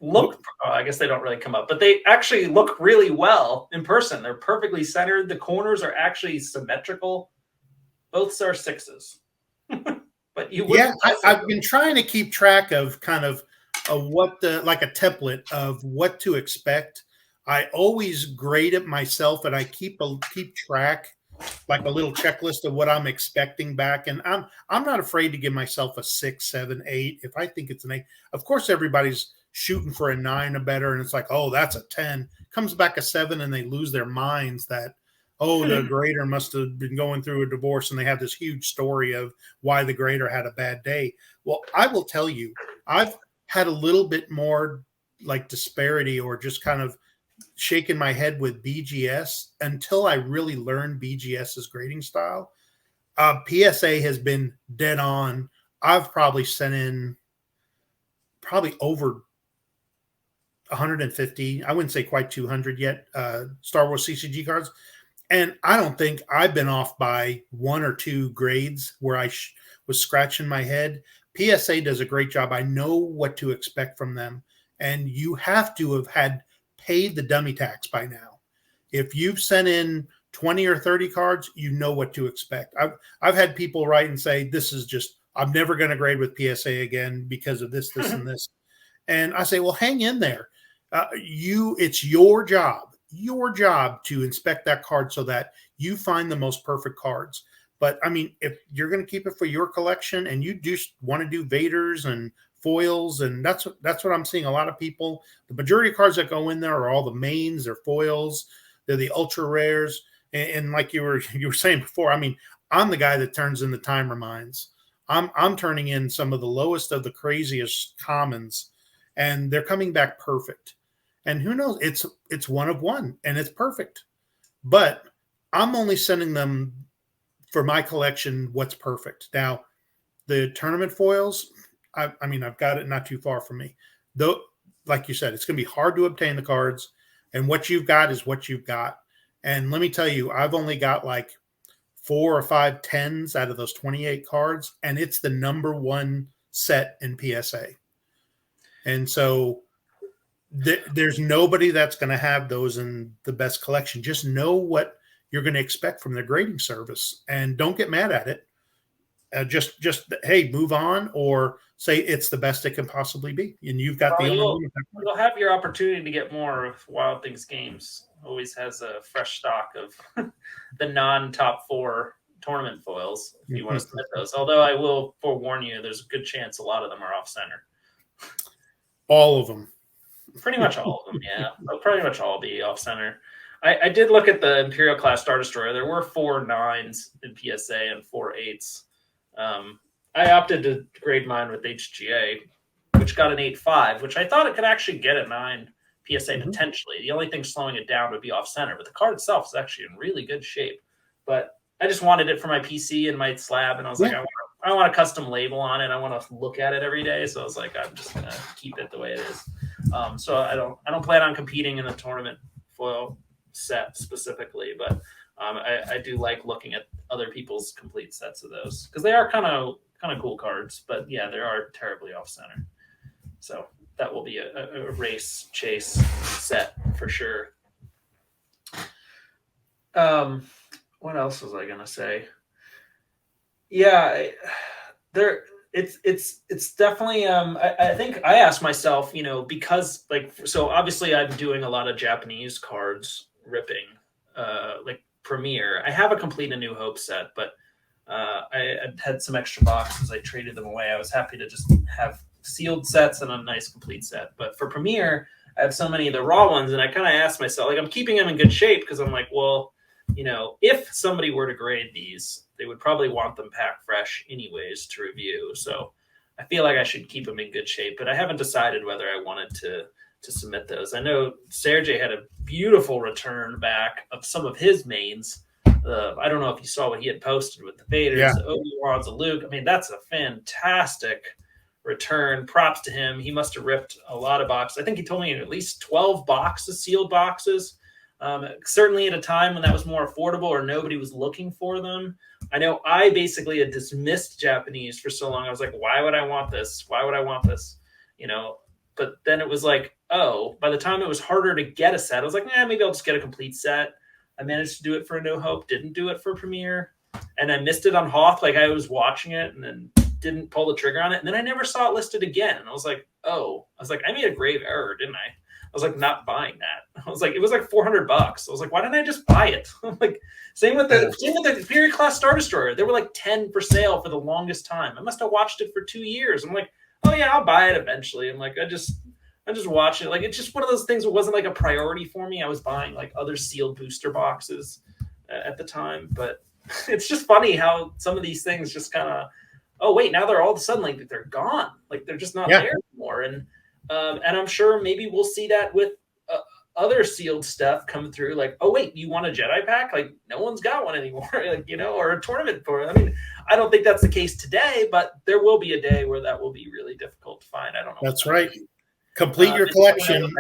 look, I guess they don't really come up, but they actually look really well in person. They're perfectly centered. The corners are actually symmetrical. Both are 6s. But
I've been trying to keep track of kind of what like a template of what to expect. I always grade it myself, and I keep track, like a little checklist of what I'm expecting back. And I'm not afraid to give myself a 6, 7, 8 if I think it's an 8. Of course, everybody's shooting for a 9 or better, and it's like, oh, that's a 10. Comes back a 7, and they lose their minds that, oh, the grader must have been going through a divorce, and they have this huge story of why the grader had a bad day. Well, I will tell you, I've had a little bit more like disparity, or just kind of shaking my head with BGS until I really learned BGS's grading style. PSA has been dead on. I've probably sent in probably over 150. I wouldn't say quite 200 yet. Star Wars CCG cards. And I don't think I've been off by 1 or 2 grades where I was scratching my head. PSA does a great job. I know what to expect from them. And you have to have had paid the dummy tax by now. If you've sent in 20 or 30 cards, you know what to expect. I've had people write and say, this is just, I'm never going to grade with PSA again because of this, this, and this. And I say, well, hang in there. It's your job to inspect that card so that you find the most perfect cards. But I mean, if you're going to keep it for your collection and you just want to do Vaders and foils, and that's what I'm seeing a lot of people. The majority of cards that go in there are all the mains, they're foils, they're the ultra rares, and like you were saying before, I mean, I'm the guy that turns in the time reminds. I'm turning in some of the lowest of the craziest commons, and they're coming back perfect. And who knows? It's one of one, and it's perfect. But I'm only sending them for my collection what's perfect. Now, the tournament foils, I mean, I've got it not too far from me. Though, like you said, it's going to be hard to obtain the cards, and what you've got is what you've got. And let me tell you, I've only got like 4 or 5 10s out of those 28 cards, and it's the number one set in PSA. And so there's nobody that's going to have those in the best collection. Just know what you're going to expect from the grading service, and don't get mad at it. Just hey, move on, or say it's the best it can possibly be, and you've got the only.
You'll have your opportunity to get more of Wild Things Games. Always has a fresh stock of the non-top 4 tournament foils if you want to submit those. Although I will forewarn you, there's a good chance a lot of them are off center.
All of them.
Pretty much all of them, yeah. They'll pretty much all be off center. I did look at the Imperial class Star Destroyer. There were 4 9s in PSA and 4 8s. I opted to grade mine with HGA, which got an 8.5, which I thought it could actually get a 9 PSA potentially. The only thing slowing it down would be off center, but the card itself is actually in really good shape. But I just wanted it for my PC and my slab, and I was like, I want a custom label on it. I want to look at it every day, so I was like, I'm just gonna keep it the way it is. So I don't plan on competing in a tournament foil set specifically, but I do like looking at other people's complete sets of those because they are kind of cool cards. But yeah, they are terribly off center. So that will be a race chase set for sure. What else was I gonna say? Yeah, it's definitely I think I asked myself, because so obviously I'm doing a lot of Japanese cards ripping, like Premiere. I have a complete A New Hope set, but I had some extra boxes. I traded them away. I was happy to just have sealed sets and a nice complete set. But for Premiere, I have so many of the raw ones, and I kind of asked myself, like, I'm keeping them in good shape because I'm like, well, if somebody were to grade these, they would probably want them packed fresh anyways to review. So I feel like I should keep them in good shape, but I haven't decided whether I wanted to submit those. I know Sergey had a beautiful return back of some of his mains. I don't know if you saw what he had posted with the Vaders, the Obi-Wans, the Luke. I mean, that's a fantastic return. Props to him. He must have ripped a lot of boxes. I think he told me at least 12 boxes, sealed boxes. Certainly at a time when that was more affordable or nobody was looking for them. I know I basically had dismissed Japanese for so long. I was like, why would I want this? Why would I want this? But then it was like, oh, by the time it was harder to get a set, I was like, maybe I'll just get a complete set. I managed to do it for A New Hope, didn't do it for Premiere. And I missed it on Hoth. Like I was watching it and then didn't pull the trigger on it. And then I never saw it listed again. And I was like, I made a grave error, didn't I? was like, not buying that. I was like, it was like $400. I was like, why didn't I just buy it? I'm like, same with the Imperial class Star Destroyer. They were like 10 for sale for the longest time. I must have watched it for 2 years. I'm like, oh yeah, I'll buy it eventually. I'm like, I just watch it. Like, it's just one of those things that wasn't like a priority for me. I was buying like other sealed booster boxes at the time, but it's just funny how some of these things just kind of, oh wait, now they're all of a sudden like they're gone, like they're just not there anymore. And I'm sure maybe we'll see that with other sealed stuff come through. Like, oh wait, you want a Jedi pack? Like, no one's got one anymore. Like, you know, or a tournament for it. I mean, I don't think that's the case today, but there will be a day where that will be really difficult to find. I don't know.
That's right. Complete your collection.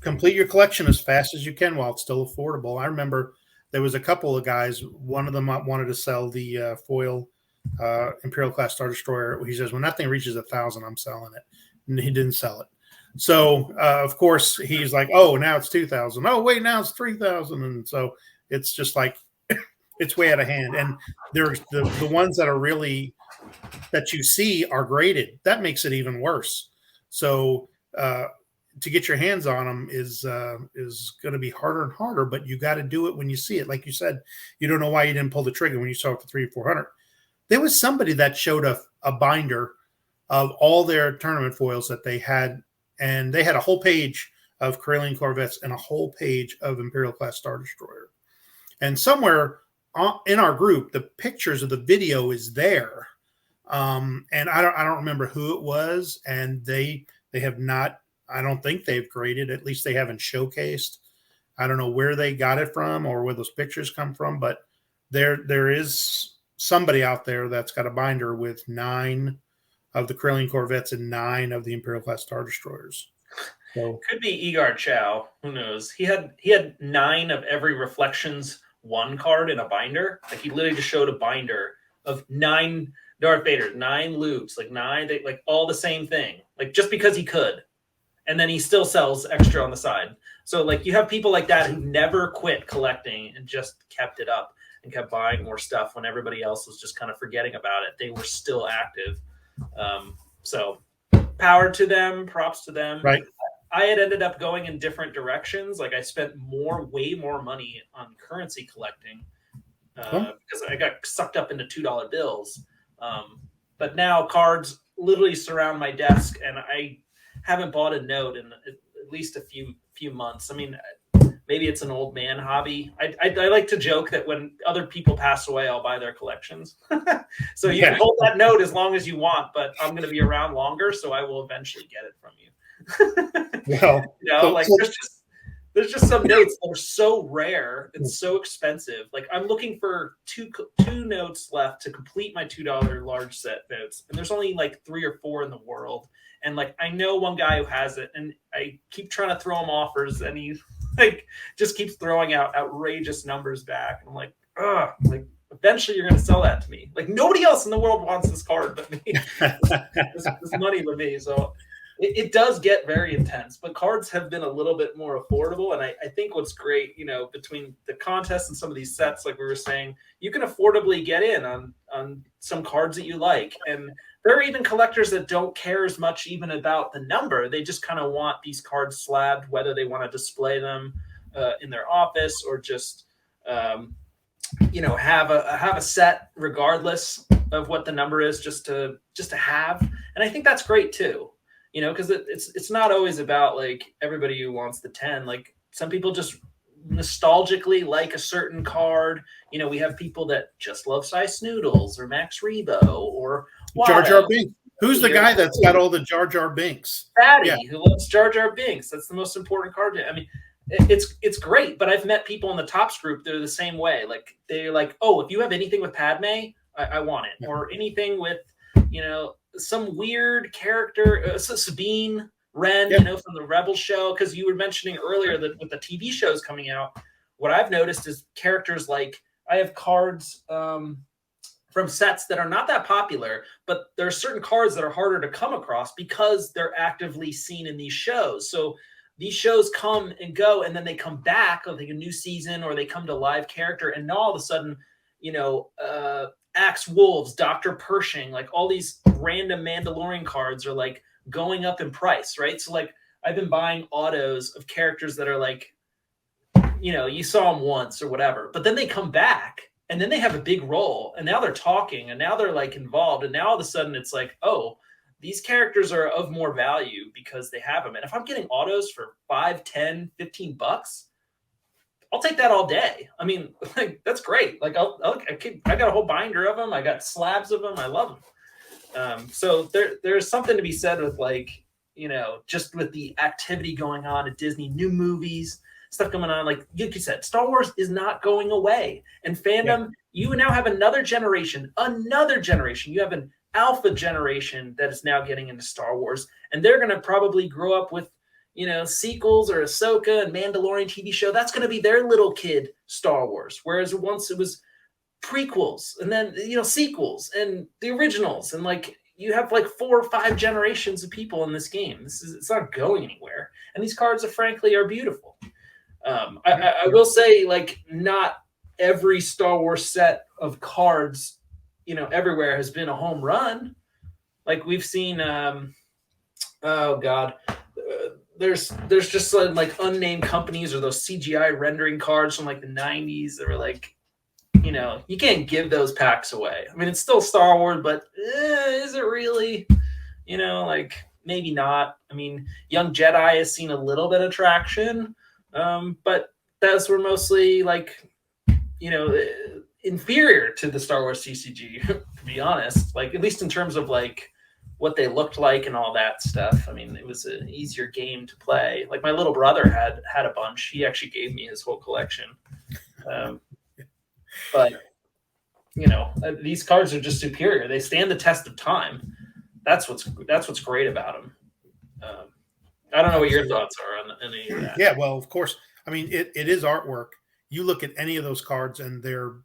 Complete your collection as fast as you can while it's still affordable. I remember there was a couple of guys. One of them wanted to sell the foil Imperial class Star Destroyer. He says, when that thing reaches 1,000, I'm selling it. And he didn't sell it. So, of course, he's like, oh, now it's 2,000. Oh, wait, now it's 3,000. And so it's just like, it's way out of hand. And there's the ones that are really, that you see are graded. That makes it even worse. So, to get your hands on them is going to be harder and harder, but you got to do it when you see it. Like you said, you don't know why you didn't pull the trigger when you saw it for 300 or 400. There was somebody that showed a binder of all their tournament foils that they had, and they had a whole page of Corellian Corvettes and a whole page of Imperial class Star Destroyer. And somewhere in our group, the pictures of the video is there. And I don't remember who it was, and they have not. I don't think they've graded. At least they haven't showcased. I don't know where they got it from or where those pictures come from, but there is somebody out there that's got a binder with 9 of the Corellian Corvettes and 9 of the Imperial class Star Destroyers. So
could be Egar Chow. Who knows? He had 9 of every Reflections 1 card in a binder. Like, he literally just showed a binder of 9 Darth Vader, 9 Lukes, like 9, like all the same thing. Like, just because he could. And then he still sells extra on the side. So, like, you have people like that who never quit collecting and just kept it up and kept buying more stuff when everybody else was just kind of forgetting about it. They were still active. So power to them, props to them.
Right.
I had ended up going in different directions. Like, I spent way more money on currency collecting because I got sucked up into $2 bills. But now cards literally surround my desk, and I haven't bought a note in at least a few months. I mean, maybe it's an old man hobby. I like to joke that when other people pass away, I'll buy their collections. So you can hold that note as long as you want, but I'm going to be around longer, so I will eventually get it from you.
Well,
you know, like, there's just some notes that are so rare and so expensive. Like, I'm looking for two notes left to complete my $2 large set notes, and there's only like 3 or 4 in the world. And like, I know one guy who has it, and I keep trying to throw him offers, and he like just keeps throwing out outrageous numbers back. And I'm like, ugh, like, eventually you're going to sell that to me. Like, nobody else in the world wants this card but me. this money but me. So it does get very intense, but cards have been a little bit more affordable. And I think what's great, you know, between the contests and some of these sets, like we were saying, you can affordably get in on some cards that you like. And there are even collectors that don't care as much even about the number. They just kind of want these cards slabbed, whether they want to display them in their office or just, you know, have a set regardless of what the number is, just to have. And I think that's great too. You know, because it's not always about like everybody who wants the 10. Like, some people just nostalgically like a certain card. You know, we have people that just love Size Noodles or Max Rebo or
Jar Jar Binks. Who's the guy that's got all the Jar Jar Binks?
Fatty, who loves Jar Jar Binks. That's the most important card. I mean, it's great, but I've met people in the Topps group that are the same way. Like, they're like, oh, if you have anything with Padme, I want it. Yeah. Or anything with, you know, some weird character, Sabine Wren, you know, from the Rebel show. Because you were mentioning earlier that with the TV shows coming out, what I've noticed is characters like, I have cards from sets that are not that popular, but there are certain cards that are harder to come across because they're actively seen in these shows. So these shows come and go, and then they come back, like a new season, or they come to live character, and now all of a sudden, you know, Axe Wolves, Dr. Pershing, like all these random Mandalorian cards are like going up in price, right? So like, I've been buying autos of characters that are like, you saw them once or whatever, but then they come back and then they have a big role and now they're talking and now they're like involved. And now all of a sudden it's like, oh, these characters are of more value because they have them. And if I'm getting autos for 5, 10, 15 bucks, I'll take that all day. I mean, like, that's great. Like I got a whole binder of them. I got slabs of them. I love them. So there's something to be said with like, just with the activity going on at Disney, new movies, stuff going on. Like you said, Star Wars is not going away. And fandom, you now have another generation. You have an alpha generation that is now getting into Star Wars. And they're going to probably grow up with, sequels or Ahsoka and Mandalorian TV show. That's going to be their little kid Star Wars. Whereas once it was prequels and then, sequels and the originals. And like, you have like 4 or 5 generations of people in this game. It's not going anywhere. And these cards are beautiful. I will say, like, not every Star Wars set of cards, everywhere has been a home run. Like we've seen, there's just like unnamed companies or those CGI rendering cards from like the 90s that were like, you can't give those packs away. I mean, it's still Star Wars, but is it really? Like maybe not. I mean, Young Jedi has seen a little bit of traction, but those were mostly like, inferior to the Star Wars CCG, to be honest. Like at least in terms of like what they looked like and all that stuff. I mean, it was an easier game to play. Like my little brother had a bunch. He actually gave me his whole collection. But these cards are just superior. They stand the test of time. That's what's great about them. I don't know what your thoughts are on any of that.
Yeah, well, of course. I mean, it is artwork. You look at any of those cards, and they're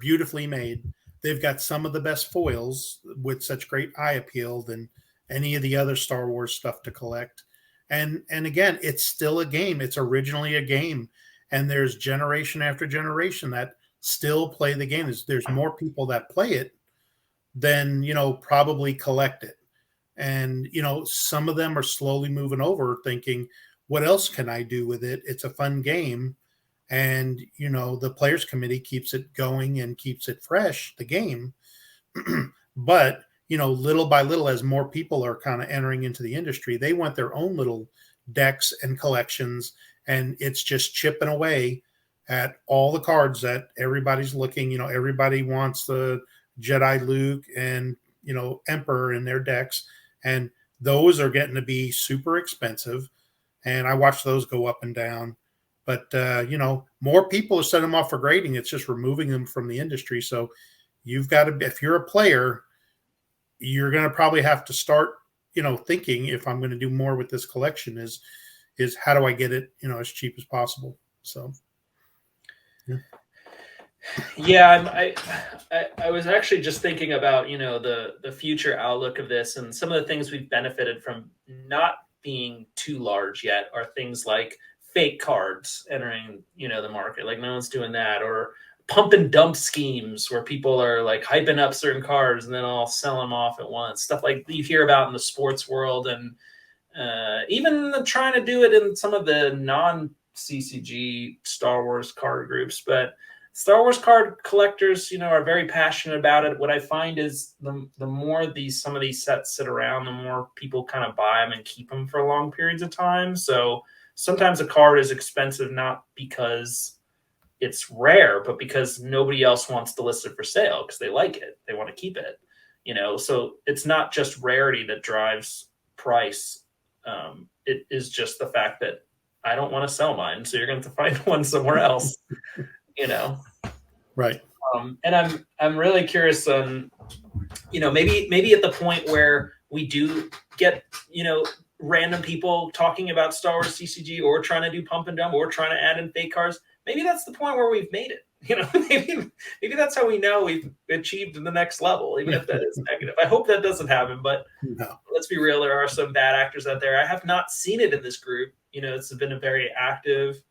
beautifully made. They've got some of the best foils with such great eye appeal than any of the other Star Wars stuff to collect. And again, it's still a game. It's originally a game, and there's generation after generation that still play the game. There's more people that play it than probably collect it. And some of them are slowly moving over, thinking, what else can I do with it? It's a fun game. And the players committee keeps it going and keeps it fresh, the game. But little by little, as more people are kind of entering into the industry, they want their own little decks and collections, and it's just chipping away at all the cards that everybody's looking. Everybody wants the Jedi Luke and Emperor in their decks, and those are getting to be super expensive. And I watch those go up and down. But more people are setting them off for grading. It's just removing them from the industry. So you've got to, if you're a player, you're going to probably have to start, thinking, if I'm going to do more with this collection, is how do I get it, as cheap as possible? So.
Yeah, I was actually just thinking about the future outlook of this, and some of the things we've benefited from not being too large yet are things like fake cards entering the market. Like no one's doing that, or pump and dump schemes where people are like hyping up certain cards and then I'll sell them off at once. Stuff like you hear about in the sports world, and even trying to do it in some of the non-CCG Star Wars card groups. But Star Wars card collectors, are very passionate about it. What I find is the more some of these sets sit around, the more people kind of buy them and keep them for long periods of time. So sometimes a card is expensive not because it's rare, but because nobody else wants to list it for sale because they like it. They want to keep it, So it's not just rarity that drives price. It is just the fact that I don't want to sell mine, so you're going to find one somewhere else.
Right.
And I'm really curious on, maybe at the point where we do get, random people talking about Star Wars CCG or trying to do pump and dump or trying to add in fake cards. Maybe that's the point where we've made it. Maybe that's how we know we've achieved the next level, even if that is negative. I hope that doesn't happen, but let's be real. There are some bad actors out there. I have not seen it in this group. It's been a very active,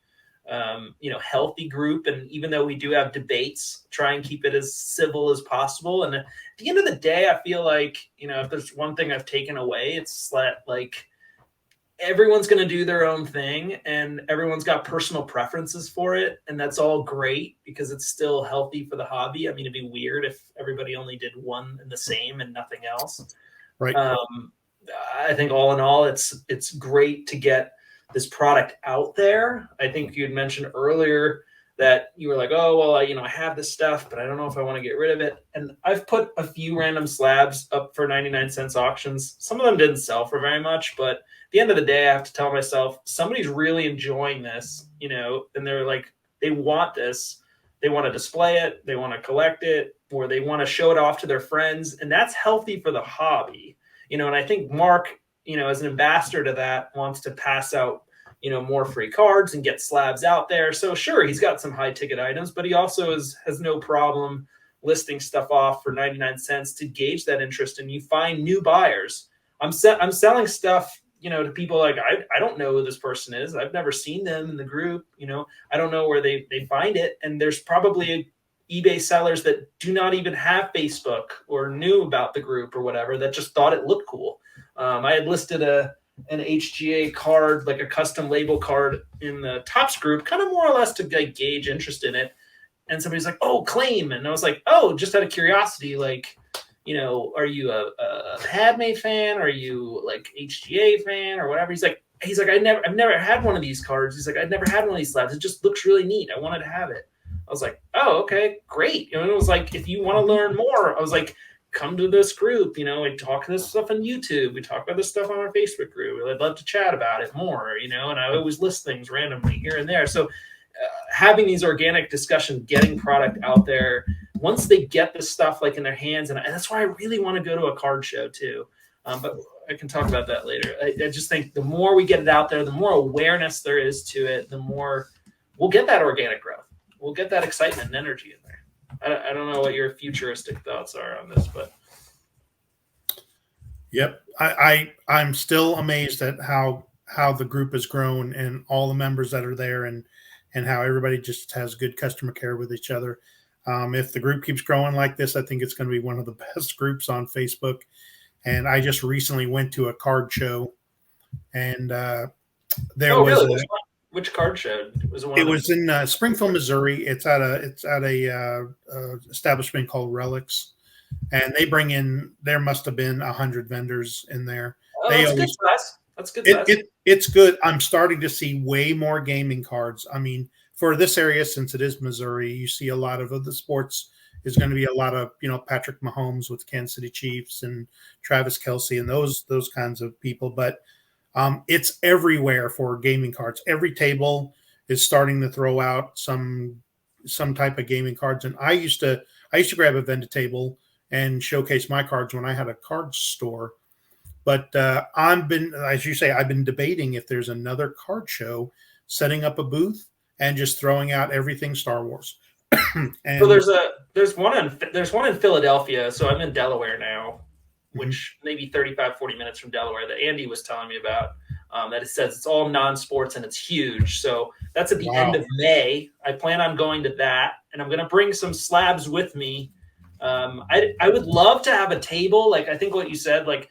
healthy group. And even though we do have debates, try and keep it as civil as possible. And at the end of the day, I feel like, if there's one thing I've taken away, it's that like everyone's going to do their own thing, and everyone's got personal preferences for it, and that's all great because it's still healthy for the hobby. I mean, it'd be weird if everybody only did one and the same and nothing else.
Right.
I think all in all, it's great to get this product out there. I think you had mentioned earlier that you were like, oh, well, I have this stuff, but I don't know if I want to get rid of it. And I've put a few random slabs up for 99 cents auctions. Some of them didn't sell for very much, but at the end of the day, I have to tell myself somebody's really enjoying this, and they're like, they want this. They want to display it. They want to collect it, or they want to show it off to their friends. And that's healthy for the hobby, and I think Mark, as an ambassador to that, wants to pass out more free cards and get slabs out there. So sure, he's got some high ticket items, but he also has no problem listing stuff off for 99 cents to gauge that interest, and you find new buyers. I'm selling stuff, to people like, I don't know who this person is. I've never seen them in the group. I don't know where they find it. And there's probably eBay sellers that do not even have Facebook or knew about the group or whatever, that just thought it looked cool. I had listed an HGA card, like a custom label card, in the Tops group, kind of more or less to gauge interest in it. And somebody's like, oh, claim. And I was like, oh, just out of curiosity, like, are you a Padme fan? Are you like HGA fan or whatever? He's like, I've never had one of these cards. He's like, I've never had one of these slabs. It just looks really neat. I wanted to have it. I was like, oh, okay, great. And it was like, if you want to learn more, I was like, come to this group. We talk this stuff on YouTube. We talk about this stuff on our Facebook group. I'd love to chat about it more, and I always list things randomly here and there. So having these organic discussions, getting product out there, once they get this stuff like in their hands, and that's why I really want to go to a card show too. But I can talk about that later. I just think the more we get it out there, the more awareness there is to it, the more we'll get that organic growth. We'll get that excitement and energy in there. I don't know what your futuristic thoughts are on this, but
yep, I'm still amazed at how the group has grown and all the members that are there, and how everybody just has good customer care with each other. If the group keeps growing like this, I think it's going to be one of the best groups on Facebook. And I just recently went to a card show, and there was
really? Which card show was it?
It was in Springfield, Missouri. It's at a establishment called Relics, and they bring in. There must have been 100 vendors in there.
Oh, that's good size. That's good size.
It's good. I'm starting to see way more gaming cards. I mean, for this area, since it is Missouri, you see a lot of the sports. Is going to be a lot of Patrick Mahomes with Kansas City Chiefs and Travis Kelce and those kinds of people, but. It's everywhere for gaming cards. Every table is starting to throw out some type of gaming cards. And I used to grab a vendor table and showcase my cards when I had a card store. But I've been debating if there's another card show, setting up a booth and just throwing out everything Star Wars.
And so there's one in Philadelphia. So I'm in Delaware now, which maybe 35, 40 minutes from Delaware, that Andy was telling me about, that it says it's all non-sports and it's huge. So that's at the end of May. I plan on going to that, and I'm going to bring some slabs with me. I would love to have a table. Like, I think what you said, like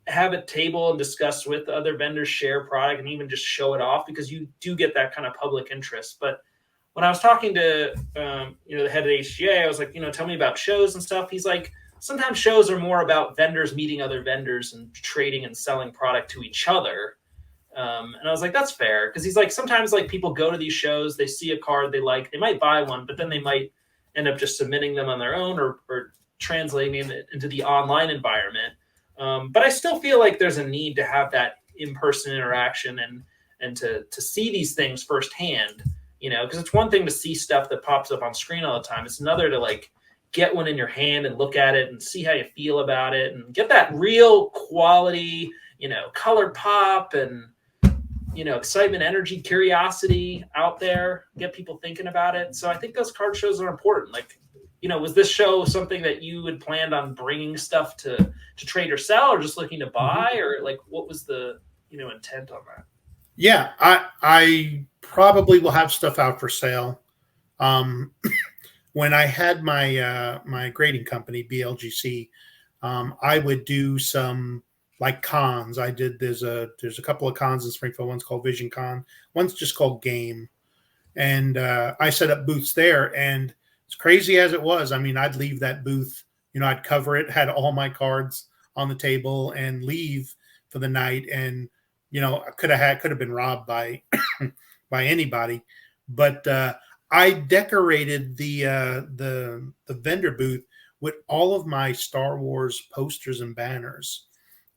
have a table and discuss with other vendors, share product, and even just show it off, because you do get that kind of public interest. But when I was talking to, the head of HGA, I was like, tell me about shows and stuff. He's like, sometimes shows are more about vendors meeting other vendors and trading and selling product to each other. And I was like, that's fair. Because he's like, sometimes like people go to these shows, they see a card they like, they might buy one, but then they might end up just submitting them on their own or translating it into the online environment. But I still feel like there's a need to have that in-person interaction and to see these things firsthand, because it's one thing to see stuff that pops up on screen all the time. It's another to like get one in your hand and look at it and see how you feel about it and get that real quality, color pop and, excitement, energy, curiosity out there, get people thinking about it. So I think those card shows are important. Like, was this show something that you had planned on bringing stuff to trade or sell, or just looking to buy, or like, what was the, intent on that?
Yeah, I probably will have stuff out for sale. When I had my my grading company, BLGC, I would do some like cons. There's a couple of cons in Springfield. One's called Vision Con. One's just called Game. And I set up booths there. And as crazy as it was, I mean, I'd leave that booth, I'd cover it, had all my cards on the table and leave for the night. And, I could have been robbed by by anybody. But I decorated the vendor booth with all of my Star Wars posters and banners,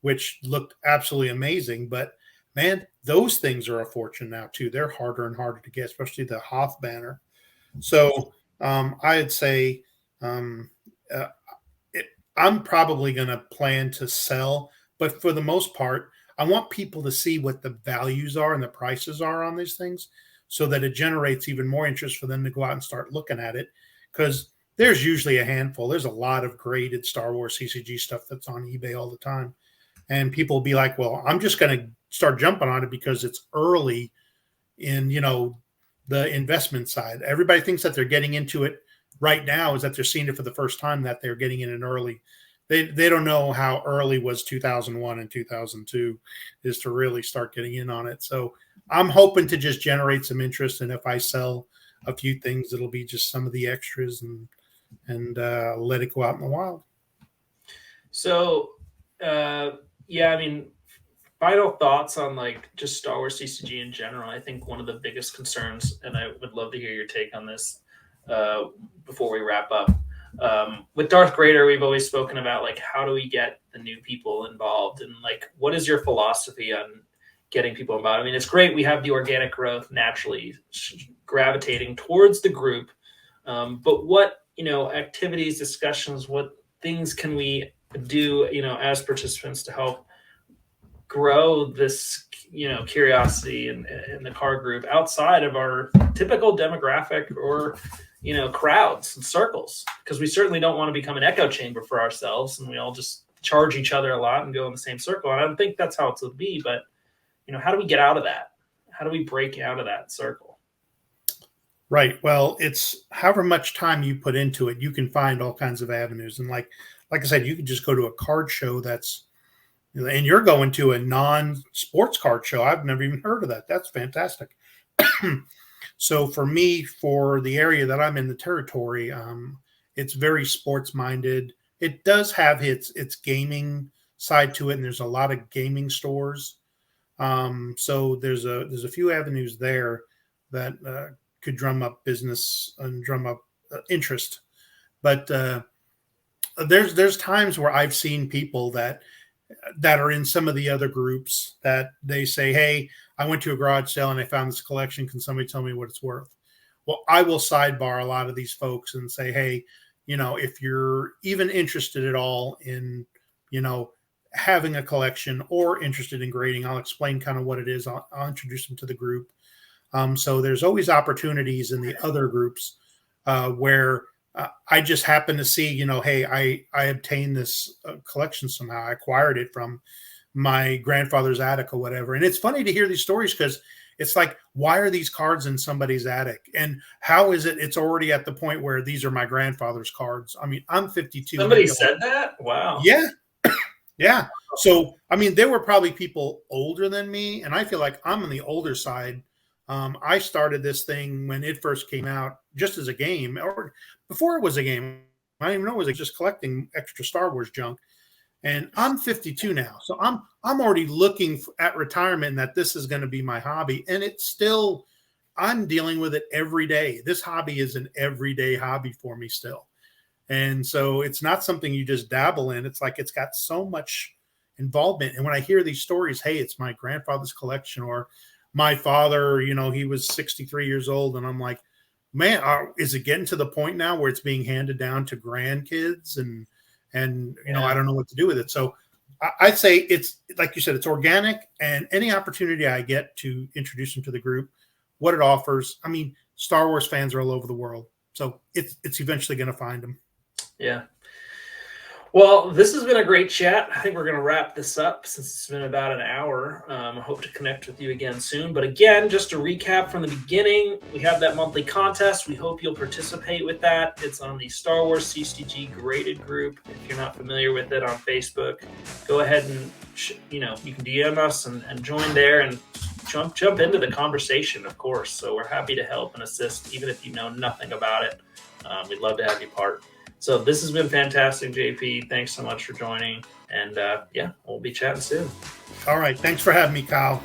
which looked absolutely amazing. But man, those things are a fortune now too. They're harder and harder to get, especially the Hoth banner. So I'd say I'm probably going to plan to sell, but for the most part, I want people to see what the values are and the prices are on these things, so that it generates even more interest for them to go out and start looking at it. Because there's usually a handful. There's a lot of graded Star Wars CCG stuff that's on eBay all the time. And people will be like, well, I'm just going to start jumping on it because it's early in, the investment side. Everybody thinks that they're getting into it right now, is that they're seeing it for the first time, that they're getting in it early. They don't know how early was 2001 and 2002 is to really start getting in on it. So I'm hoping to just generate some interest. And if I sell a few things, it'll be just some of the extras and let it go out in the wild.
So, yeah, I mean, final thoughts on like just Star Wars CCG in general. I think one of the biggest concerns, and I would love to hear your take on this before we wrap up. With Darth Vader, we've always spoken about like, how do we get the new people involved, and like, what is your philosophy on getting people involved? I mean, it's great we have the organic growth naturally gravitating towards the group, but what activities, discussions, what things can we do as participants to help grow this curiosity in the car group outside of our typical demographic or crowds and circles? Because we certainly don't want to become an echo chamber for ourselves and we all just charge each other a lot and go in the same circle. And I don't think that's how it will be, but how do we get out of that? How do we break out of that circle?
Right. Well, it's however much time you put into it, you can find all kinds of avenues. And like I said, you could just go to a card show and you're going to a non-sports card show. I've never even heard of that. That's fantastic. So for me, for the area that I'm in, the territory, it's very sports minded. It does have its gaming side to it, and there's a lot of gaming stores. So there's a few avenues there that could drum up business and drum up interest. But there's times where I've seen people that are in some of the other groups that they say, hey, I went to a garage sale and I found this collection. Can somebody tell me what it's worth? Well, I will sidebar a lot of these folks and say, hey, if you're even interested at all in, having a collection or interested in grading, I'll explain kind of what it is. I'll introduce them to the group. So there's always opportunities in the other groups where I just happen to see, hey, I obtained this collection somehow. I acquired it from my grandfather's attic or whatever. And it's funny to hear these stories because it's like, why are these cards in somebody's attic? And how is it it's already at the point where these are my grandfather's cards? I mean, I'm 52.
Somebody said that? Wow.
Yeah. Yeah. So, I mean, there were probably people older than me, and I feel like I'm on the older side. I started this thing when it first came out just as a game, or before it was a game. I didn't even know it was just collecting extra Star Wars junk. And I'm 52 now. So I'm already looking at retirement, and that this is going to be my hobby. And it's still, I'm dealing with it every day. This hobby is an everyday hobby for me still. And so it's not something you just dabble in. It's like it's got so much involvement. And when I hear these stories, hey, it's my grandfather's collection, or my father, he was 63 years old. And I'm like, man, is it getting to the point now where it's being handed down to grandkids? And I don't know what to do with it. So I'd say it's, like you said, it's organic, and any opportunity I get to introduce them to the group, what it offers. I mean, Star Wars fans are all over the world. So it's eventually going to find them.
Yeah. Well, this has been a great chat. I think we're going to wrap this up since it's been about an hour. I hope to connect with you again soon. But again, just to recap from the beginning, we have that monthly contest. We hope you'll participate with that. It's on the Star Wars CCG graded group. If you're not familiar with it on Facebook, go ahead and you can DM us and join there and jump into the conversation, of course. So we're happy to help and assist, even if you know nothing about it. We'd love to have you part. So this has been fantastic, JP. Thanks so much for joining. And yeah, we'll be chatting soon.
All right. Thanks for having me, Kyle.